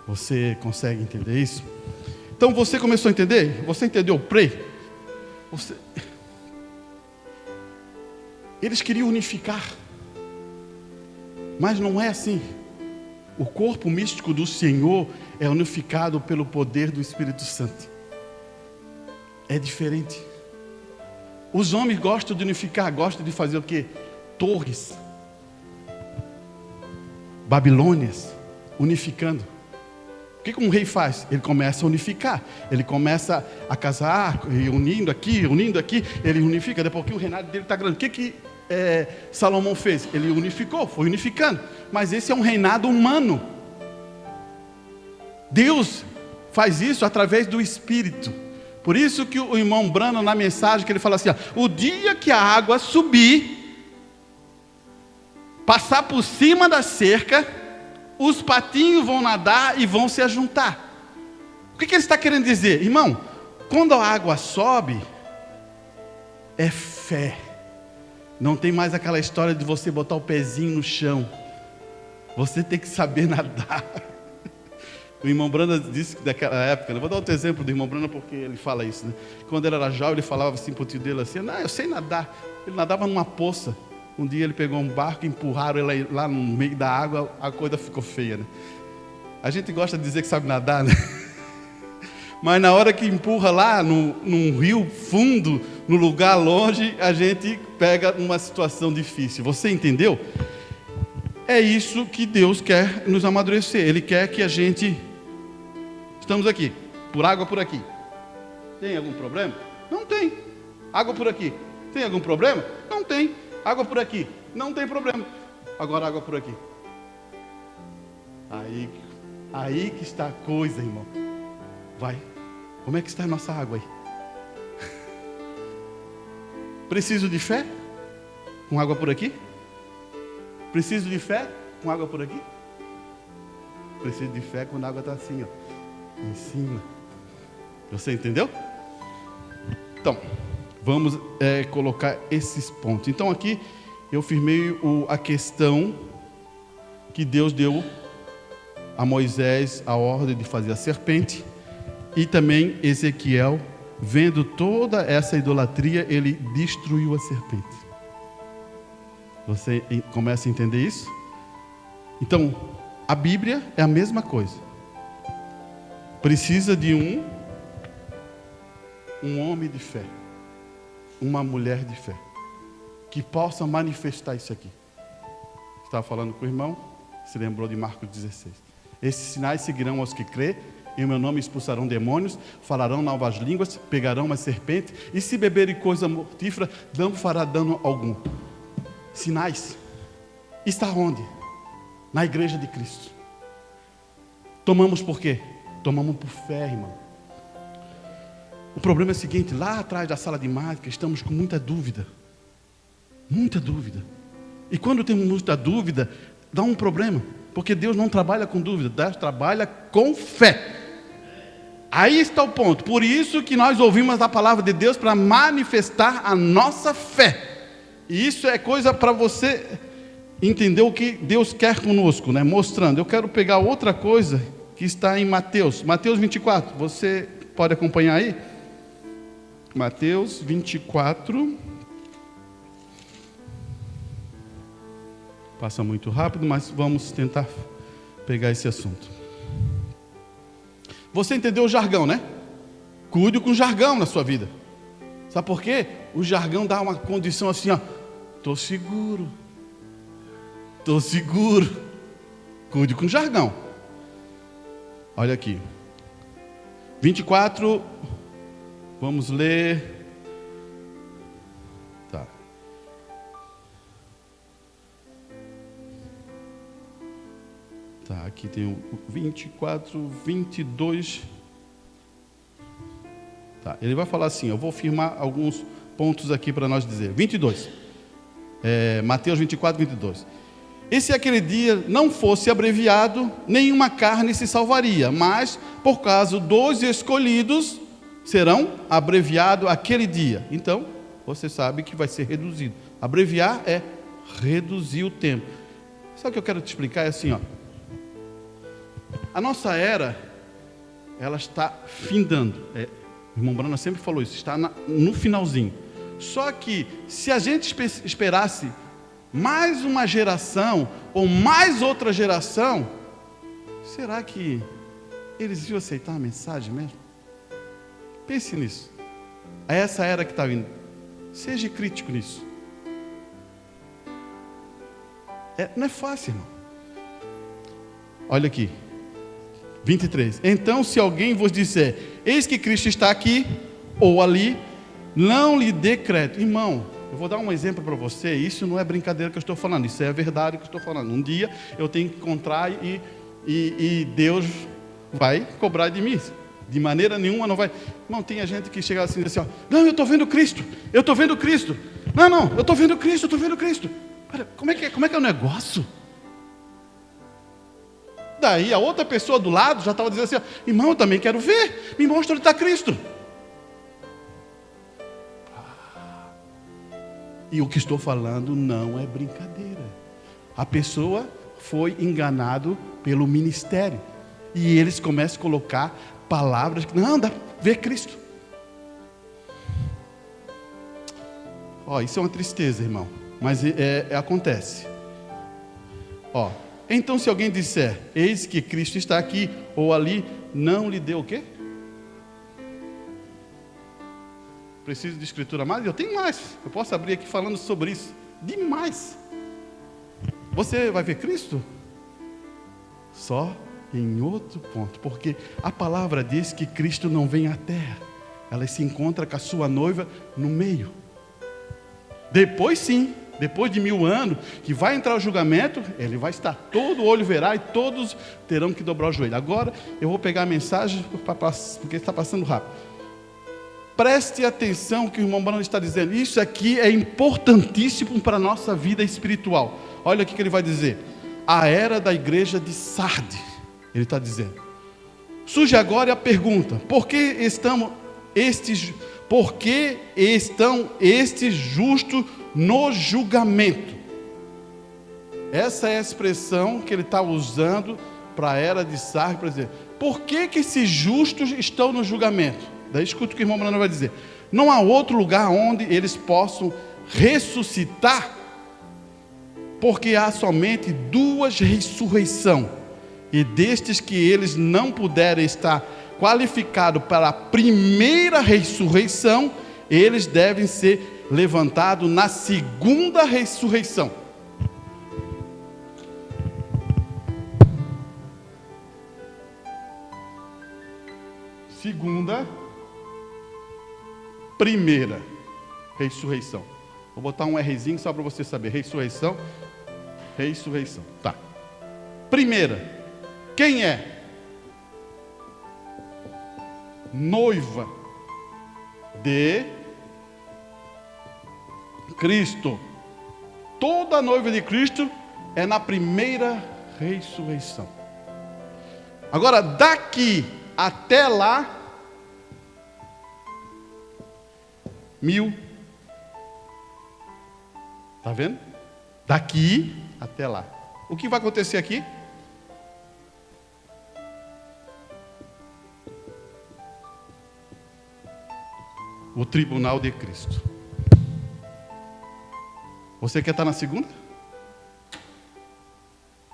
Você consegue entender isso? Então você começou a entender? Você entendeu o pray? Eles queriam unificar. Mas não é assim. O corpo místico do Senhor é unificado pelo poder do Espírito Santo. É diferente. Os homens gostam de unificar, gostam de fazer o quê? Torres, Babilônias, unificando. O que um rei faz? Ele começa a unificar. Ele começa a casar, e unindo aqui, ele unifica. Depois que o reinado dele está grande. O que Salomão fez? Ele unificou, foi unificando. Mas esse é um reinado humano. Deus faz isso através do Espírito. Por isso que o irmão Branham, na mensagem, que ele fala assim, ó, o dia que a água subir, passar por cima da cerca, os patinhos vão nadar e vão se ajuntar. O que ele está querendo dizer? Irmão, quando a água sobe, é fé. Não tem mais aquela história de você botar o pezinho no chão. Você tem que saber nadar. O irmão Branham disse que daquela época, vou dar outro exemplo do irmão Branham porque ele fala isso, né? Quando ele era jovem, ele falava assim para o tio dele assim, não, eu sei nadar. Ele nadava numa poça. Um dia ele pegou um barco, empurraram ele lá no meio da água, a coisa ficou feia, né? A gente gosta de dizer que sabe nadar, né? Mas na hora que empurra lá num rio fundo, no lugar longe, a gente pega uma situação difícil. Você entendeu? É isso que Deus quer nos amadurecer. Ele quer que a gente... Estamos aqui, por água por aqui. Tem algum problema? Não tem. Água por aqui. Tem algum problema? Não tem. Água por aqui. Não tem problema. Agora água por aqui. Aí que está a coisa, irmão. Vai. Como é que está a nossa água aí? Preciso de fé? Com água por aqui? Preciso de fé? Com água por aqui? Preciso de fé quando a água está assim, ó. Em cima. Você entendeu? Então, vamos colocar esses pontos. Então aqui eu firmei a questão que Deus deu a Moisés a ordem de fazer a serpente. E também Ezequiel, vendo toda essa idolatria, ele destruiu a serpente. Você começa a entender isso? Então, a Bíblia é a mesma coisa. Precisa de um homem de fé, uma mulher de fé, que possa manifestar isso aqui. Estava falando com o irmão, se lembrou de Marcos 16. Esses sinais seguirão aos que crê, em meu nome expulsarão demônios, falarão novas línguas, pegarão uma serpente, e se beberem coisa mortífera, não fará dano algum. Sinais. Está onde? Na igreja de Cristo. Tomamos por quê? Tomamos por fé, irmão. O problema é o seguinte, lá atrás da sala de mágica, estamos com muita dúvida. Muita dúvida. E quando temos muita dúvida, dá um problema. Porque Deus não trabalha com dúvida, Deus trabalha com fé. Aí está o ponto. Por isso que nós ouvimos a palavra de Deus para manifestar a nossa fé. E isso é coisa para você entender o que Deus quer conosco, né? Mostrando. Eu quero pegar outra coisa que está em Mateus 24, você pode acompanhar aí? Mateus 24, passa muito rápido, mas vamos tentar pegar esse assunto. Você entendeu o jargão, né? Cuide com o jargão na sua vida. Sabe por quê? O jargão dá uma condição assim, ó, estou seguro. Cuide com o jargão. Olha aqui, 24, vamos ler, tá. Tá, aqui tem o 24, 22, tá, ele vai falar assim, eu vou firmar alguns pontos aqui para nós dizer, 22, Mateus 24, 22. E se aquele dia não fosse abreviado, nenhuma carne se salvaria, mas por causa dos escolhidos, serão abreviado aquele dia. Então, você sabe que vai ser reduzido. Abreviar é reduzir o tempo. Sabe o que eu quero te explicar? É assim, ó. A nossa era, ela está findando. O irmão Branham sempre falou isso, está no finalzinho. Só que, se a gente esperasse mais uma geração, ou mais outra geração, será que eles iam aceitar a mensagem mesmo? Pense nisso. É essa era que está vindo. Seja crítico nisso. Não é fácil, irmão. Olha aqui. 23. Então, se alguém vos disser, eis que Cristo está aqui ou ali, não lhe dê crédito. Irmão, eu vou dar um exemplo para você. Isso não é brincadeira que eu estou falando, isso é a verdade que eu estou falando. Um dia eu tenho que encontrar e Deus vai cobrar de mim. De maneira nenhuma não vai. Não, tem gente que chega assim e diz assim, ó, não, eu estou vendo Cristo, eu estou vendo Cristo. Não, eu estou vendo Cristo, eu estou vendo Cristo. Cara, como é que é o negócio? Daí a outra pessoa do lado já estava dizendo assim, ó, irmão, eu também quero ver, me mostra onde está Cristo. E o que estou falando não é brincadeira. A pessoa foi enganado pelo ministério. E eles começam a colocar palavras que não dá ver Cristo. Isso é uma tristeza, irmão. Mas acontece. Então se alguém disser, eis que Cristo está aqui ou ali, não lhe dê o quê? Preciso de escritura mais? Eu tenho mais. Eu posso abrir aqui falando sobre isso. Demais. Você vai ver Cristo? Só em outro ponto. Porque a palavra diz que Cristo não vem à terra. Ela se encontra com a sua noiva no meio. Depois sim, depois de 1000 anos, que vai entrar o julgamento, ele vai estar, todo olho verá e todos terão que dobrar o joelho. Agora eu vou pegar a mensagem, porque está passando rápido. Preste atenção que o irmão Branham está dizendo. Isso aqui é importantíssimo para a nossa vida espiritual. Olha o que ele vai dizer. A era da igreja de Sardes, ele está dizendo. Surge agora a pergunta: por que estão estes justos no julgamento? Essa é a expressão que ele está usando para a era de Sardes, para dizer, por que esses justos estão no julgamento? Daí escuta o que o irmão Branham vai dizer. Não há outro lugar onde eles possam ressuscitar, porque há somente 2 ressurreições, e destes que eles não puderem estar qualificados para a primeira ressurreição, eles devem ser levantados na segunda ressurreição. Segunda, primeira ressurreição. Vou botar um Rzinho só para você saber. Ressurreição. Tá. Primeira. Quem é? Noiva de Cristo. Toda noiva de Cristo é na primeira ressurreição. Agora, daqui até lá, 1000. Está vendo? Daqui até lá. O que vai acontecer aqui? O tribunal de Cristo. Você quer estar na segunda?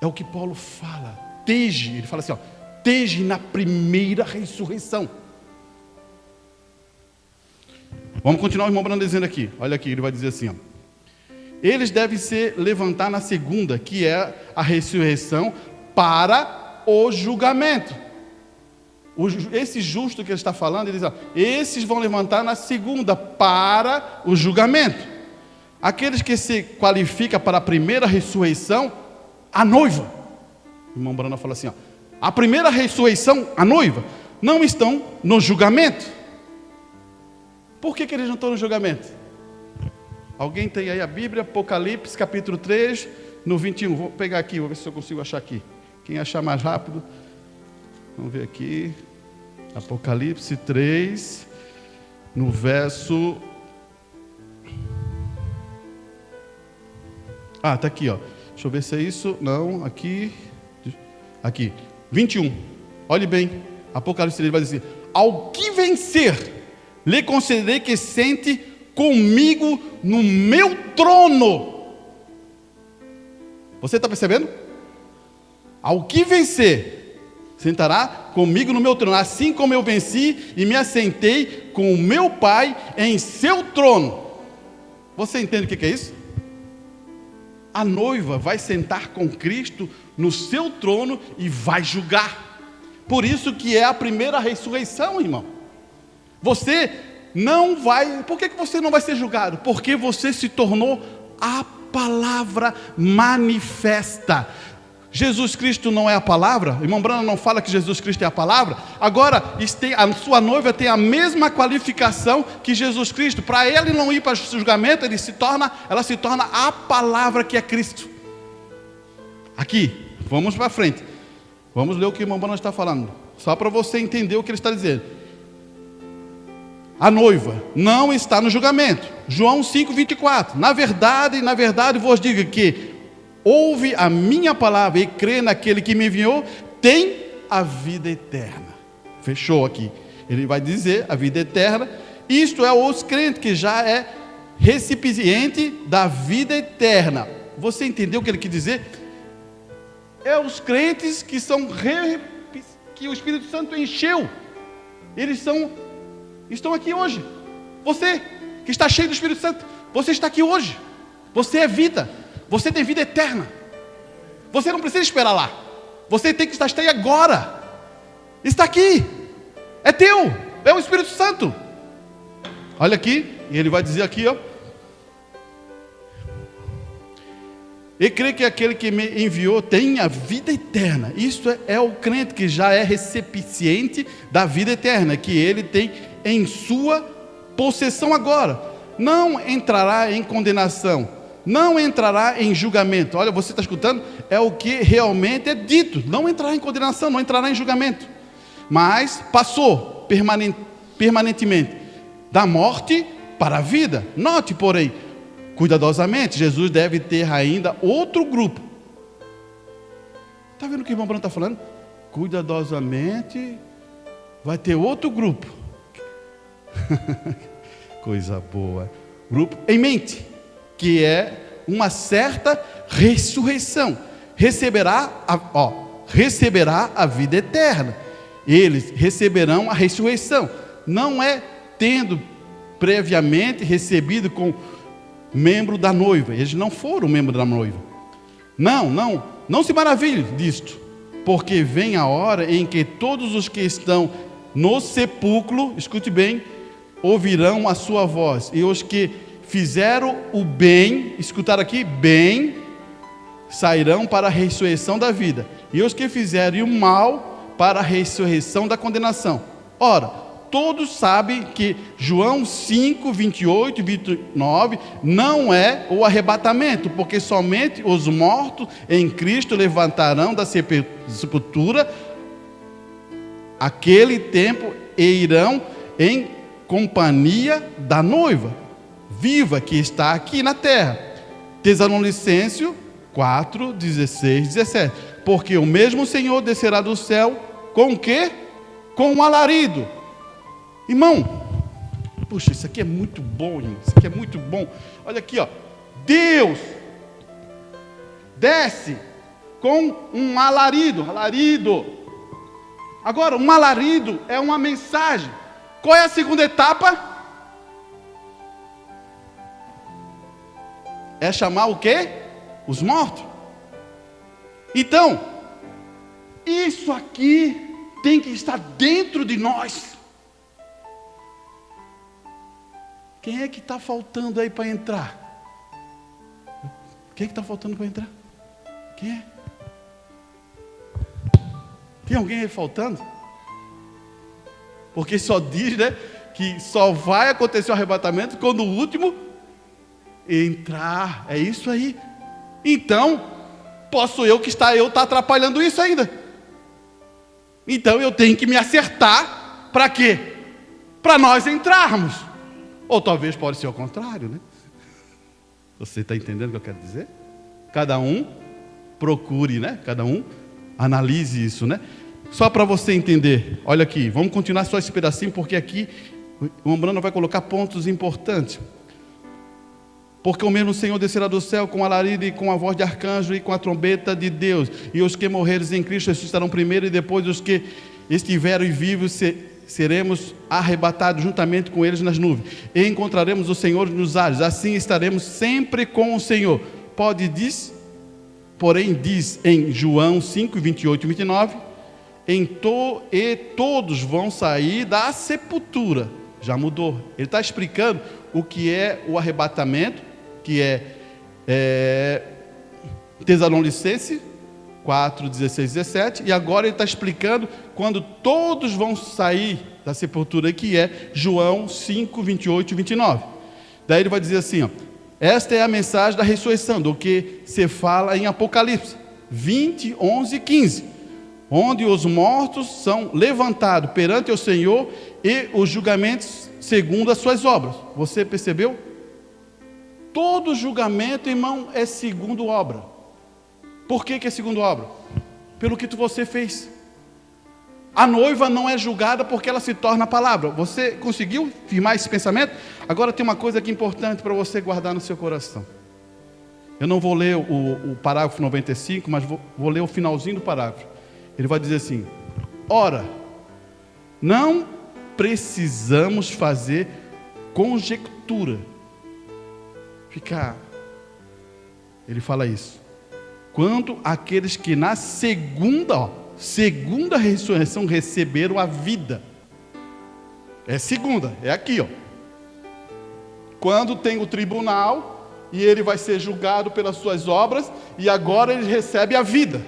É o que Paulo fala. Ele fala assim, esteja na primeira ressurreição. Vamos continuar o irmão Branham dizendo aqui. Olha aqui, ele vai dizer assim, eles devem se levantar na segunda, que é a ressurreição para o julgamento. Esse justo que ele está falando, ele diz, esses vão levantar na segunda para o julgamento. Aqueles que se qualificam para a primeira ressurreição, a noiva. O irmão Branham fala assim, a primeira ressurreição, a noiva, não estão no julgamento. Por que eles não estão no julgamento? Alguém tem aí a Bíblia, Apocalipse, capítulo 3, no 21. Vou pegar aqui, vou ver se eu consigo achar aqui. Quem achar mais rápido, vamos ver aqui. Apocalipse 3, no verso... está aqui, Deixa eu ver se é isso. Não, aqui. 21. Olhe bem. Apocalipse 3 vai dizer: ao que vencer, lhe concederei que sente comigo no meu trono. Você está percebendo? Ao que vencer, sentará comigo no meu trono, assim como eu venci e me assentei com o meu Pai em seu trono. Você entende o que é isso? A noiva vai sentar com Cristo no seu trono e vai julgar. Por isso que é a primeira ressurreição, irmão. Você não vai... Por que você não vai ser julgado? Porque você se tornou a palavra manifesta. Jesus Cristo não é a palavra? O irmão Brana não fala que Jesus Cristo é a palavra? Agora, a sua noiva tem a mesma qualificação que Jesus Cristo. Para ele não ir para o julgamento, ela se torna a palavra que é Cristo. Aqui, vamos para frente. Vamos ler o que o irmão Brana está falando. Só para você entender o que ele está dizendo. A noiva não está no julgamento. João 5,24. Na verdade, vos digo que ouve a minha palavra e crê naquele que me enviou, tem a vida eterna. Fechou aqui. Ele vai dizer a vida eterna. Isto é os crentes que já é recipiente da vida eterna. Você entendeu o que ele quer dizer? É os crentes que que o Espírito Santo encheu. Eles estão aqui hoje. Você que está cheio do Espírito Santo, você está aqui hoje. Você é vida. Você tem vida eterna. Você não precisa esperar lá. Você tem que estar aí agora. Está aqui. É teu. É o Espírito Santo. Olha aqui. E ele vai dizer aqui, ó. E crê que aquele que me enviou tem a vida eterna. Isto é o crente que já é recipiente da vida eterna, que ele tem em sua possessão agora. Não entrará em condenação, não entrará em julgamento. Olha, você está escutando? É o que realmente é dito. Não entrará em condenação, não entrará em julgamento. Mas passou permanentemente da morte para a vida. Note, porém, cuidadosamente, Jesus deve ter ainda outro grupo. Está vendo o que o irmão Bruno está falando? Cuidadosamente, vai ter outro grupo. Coisa boa. Grupo em mente, que é uma certa ressurreição. Receberá a vida eterna. Eles receberão a ressurreição. Não é tendo previamente recebido com membro da noiva. Eles não foram membro da noiva. Não se maravilhe disto, porque vem a hora em que todos os que estão no sepulcro, escute bem, ouvirão a sua voz, e os que fizeram o bem, escutar aqui, bem, sairão para a ressurreição da vida, e os que fizerem o mal para a ressurreição da condenação. Ora, todos sabem que João 5, 28 e 29 não é o arrebatamento, porque somente os mortos em Cristo levantarão da sepultura aquele tempo e irão em companhia da noiva viva que está aqui na terra. Tessalonicenses 4, 16, 17. Porque o mesmo Senhor descerá do céu com o quê? Com um alarido. Irmão, puxa, isso aqui é muito bom, irmão. Isso aqui é muito bom. Olha aqui, ó. Deus desce com um alarido. Agora, um alarido é uma mensagem. Qual é a segunda etapa? É chamar o quê? Os mortos. Então, isso aqui tem que estar dentro de nós. Quem é que está faltando aí para entrar? Quem é que está faltando para entrar? Quem é? Tem alguém aí faltando? Porque só diz, né, que só vai acontecer o arrebatamento quando o último entrar. É isso aí. Então, posso eu estar atrapalhando isso ainda. Então eu tenho que me acertar. Para quê? Para nós entrarmos. Ou talvez pode ser o contrário, né? Você está entendendo o que eu quero dizer? Cada um procure, né? Cada um analise isso, né? Só para você entender. Olha aqui, vamos continuar só esse pedacinho, porque aqui o Brano vai colocar pontos importantes. Porque o mesmo Senhor descerá do céu com alarido e com a voz de arcanjo e com a trombeta de Deus. E os que morreres em Cristo ressuscitarão primeiro, e depois os que estiverem vivos seremos arrebatados juntamente com eles nas nuvens. E encontraremos o Senhor nos ares. Assim estaremos sempre com o Senhor. Porém diz em João 5, 28 e 29, e todos vão sair da sepultura. Já mudou. Ele está explicando o que é o arrebatamento, que é Tessalonicenses 4, 16, 17, e agora ele está explicando quando todos vão sair da sepultura, que é João 5, 28 e 29. Daí ele vai dizer assim, ó, esta é a mensagem da ressurreição, do que se fala em Apocalipse 20, 11 e 15, onde os mortos são levantados perante o Senhor e os julgamentos segundo as suas obras. Você percebeu? Todo julgamento, irmão, é segundo obra. Por que é segundo obra? Pelo que você fez. A noiva não é julgada porque ela se torna a palavra. Você conseguiu firmar esse pensamento? Agora tem uma coisa aqui importante para você guardar no seu coração. Eu não vou ler o parágrafo 95, mas vou ler o finalzinho do parágrafo. Ele vai dizer assim: ora, não precisamos fazer conjectura. Ele fala isso. Quanto àqueles que na segunda ressurreição receberam a vida. É segunda, é aqui, ó. Quando tem o tribunal e ele vai ser julgado pelas suas obras, e agora ele recebe a vida.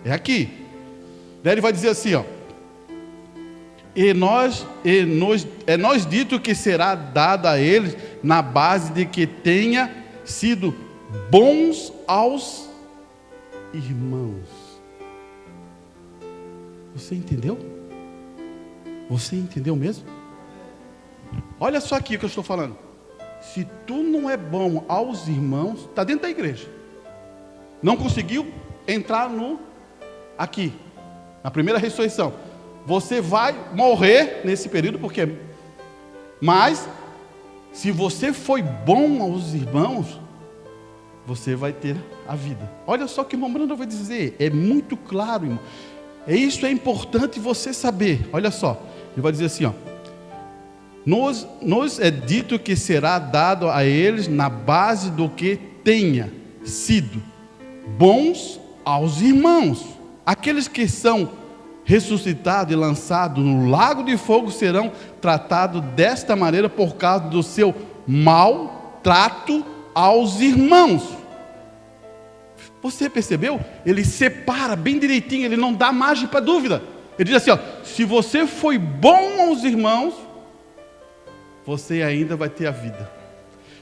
É aqui. Daí ele vai dizer assim, ó: é nós dito que será dado a eles na base de que tenha sido bons aos irmãos. Você entendeu? Você entendeu mesmo? Olha só aqui o que eu estou falando. Se tu não é bom aos irmãos, está dentro da igreja, não conseguiu entrar aqui, na primeira ressurreição, você vai morrer nesse período, mas se você foi bom aos irmãos, você vai ter a vida. Olha só o que o irmão Brando vai dizer, é muito claro, irmão. Isso é importante você saber. Olha só, ele vai dizer assim, ó: nos é dito que será dado a eles na base do que tenha sido bons aos irmãos. Aqueles que são ressuscitados e lançados no lago de fogo serão tratados desta maneira por causa do seu mau trato aos irmãos. Você percebeu? Ele separa bem direitinho, ele não dá margem para dúvida. Ele diz assim, ó: se você foi bom aos irmãos, você ainda vai ter a vida.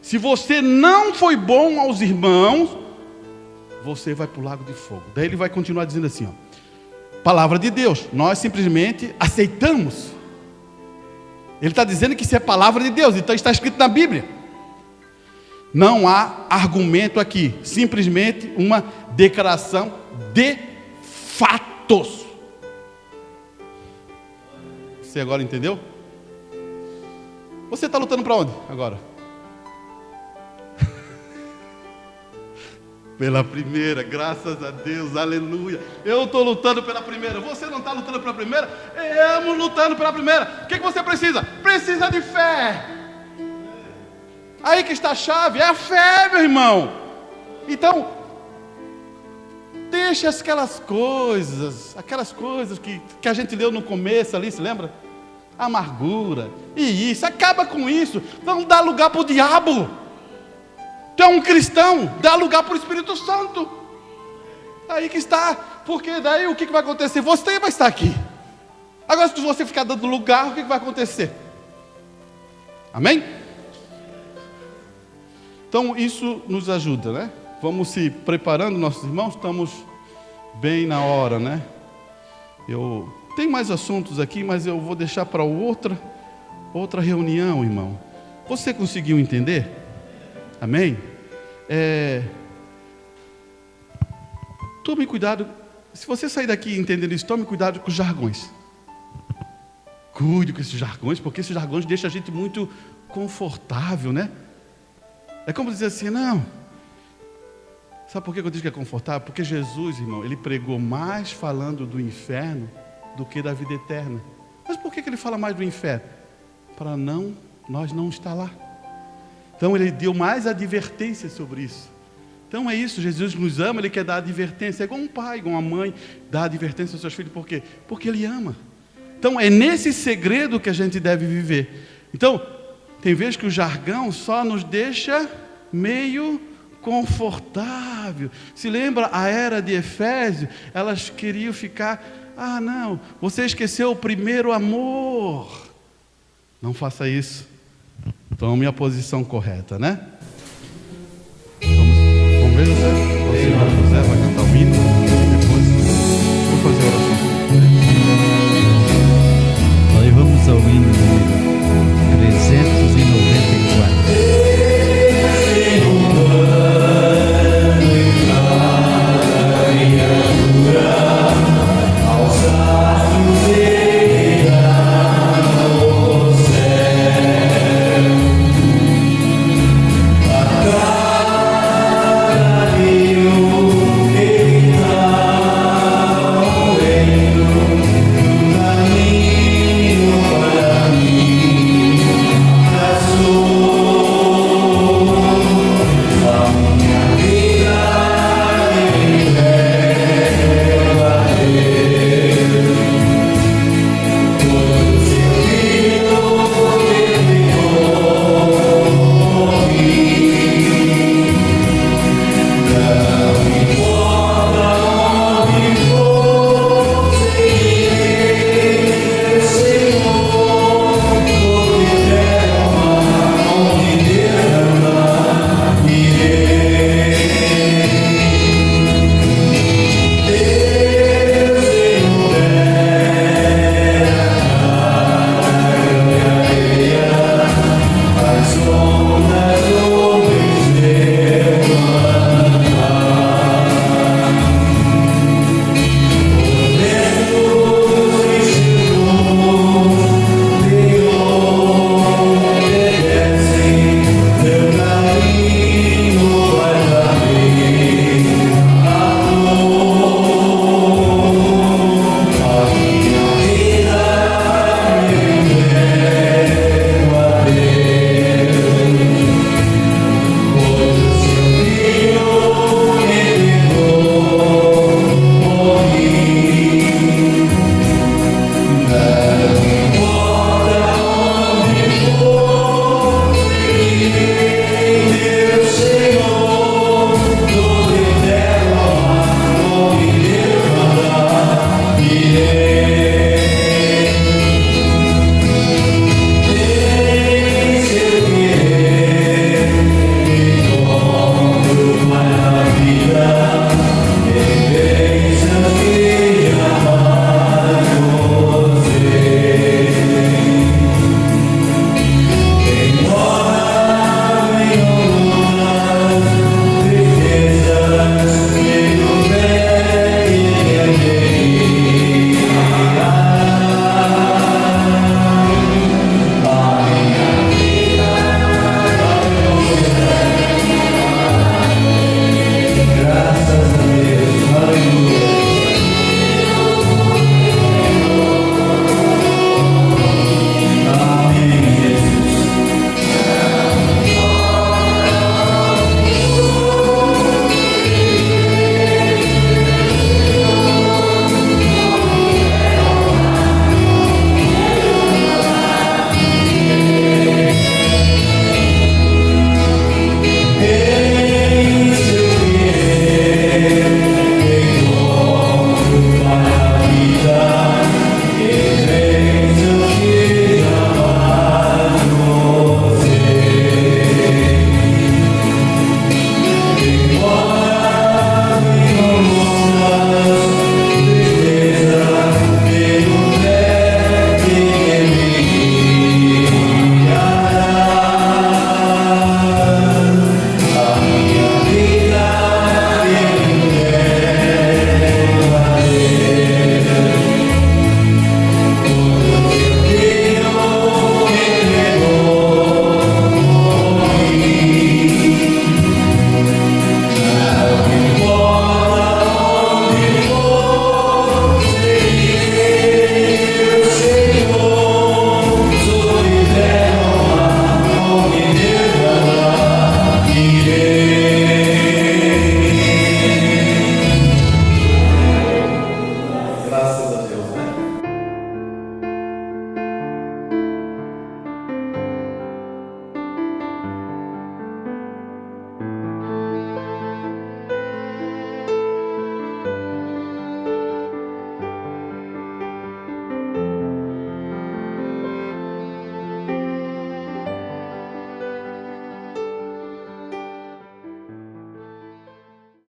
Se você não foi bom aos irmãos, você vai para o lago de fogo. Daí ele vai continuar dizendo assim, ó: palavra de Deus, nós simplesmente aceitamos. Ele está dizendo que isso é palavra de Deus, então está escrito na Bíblia. Não há argumento aqui, simplesmente uma declaração de fatos. Você agora entendeu? Você está lutando para onde agora? Pela primeira, graças a Deus, aleluia. Eu estou lutando pela primeira. Você não está lutando pela primeira? Estamos lutando pela primeira. O que você precisa? Precisa de fé. Aí que está a chave, é a fé, meu irmão. Então, deixa aquelas coisas que a gente leu no começo ali, se lembra? Amargura, e isso, acaba com isso. Não dá lugar para o diabo. Tu é um cristão, dá lugar para o Espírito Santo. Aí que está, porque daí o que vai acontecer? Você vai estar aqui. Agora, se você ficar dando lugar, o que vai acontecer? Amém? Então isso nos ajuda, né? Vamos se preparando, nossos irmãos, estamos bem na hora, né? Tem mais assuntos aqui, mas eu vou deixar para outra reunião, irmão. Você conseguiu entender? Amém? Tome cuidado, se você sair daqui entendendo isso, tome cuidado com os jargões. Cuide com esses jargões, porque esses jargões deixam a gente muito confortável, né? É como dizer assim, não. Sabe por que eu digo que é confortável? Porque Jesus, irmão, ele pregou mais falando do inferno do que da vida eterna. Mas por que ele fala mais do inferno? Para nós não estar lá. Então ele deu mais advertência sobre isso. Então é isso, Jesus nos ama, Ele quer dar advertência, é igual um pai, igual uma mãe, dá advertência aos seus filhos, por quê? Porque Ele ama. Então é nesse segredo que a gente deve viver. Então, tem vezes que o jargão só nos deixa meio confortável. Se lembra a era de Efésio? Elas queriam ficar, não, você esqueceu o primeiro amor. Não faça isso. Tome a posição correta, né?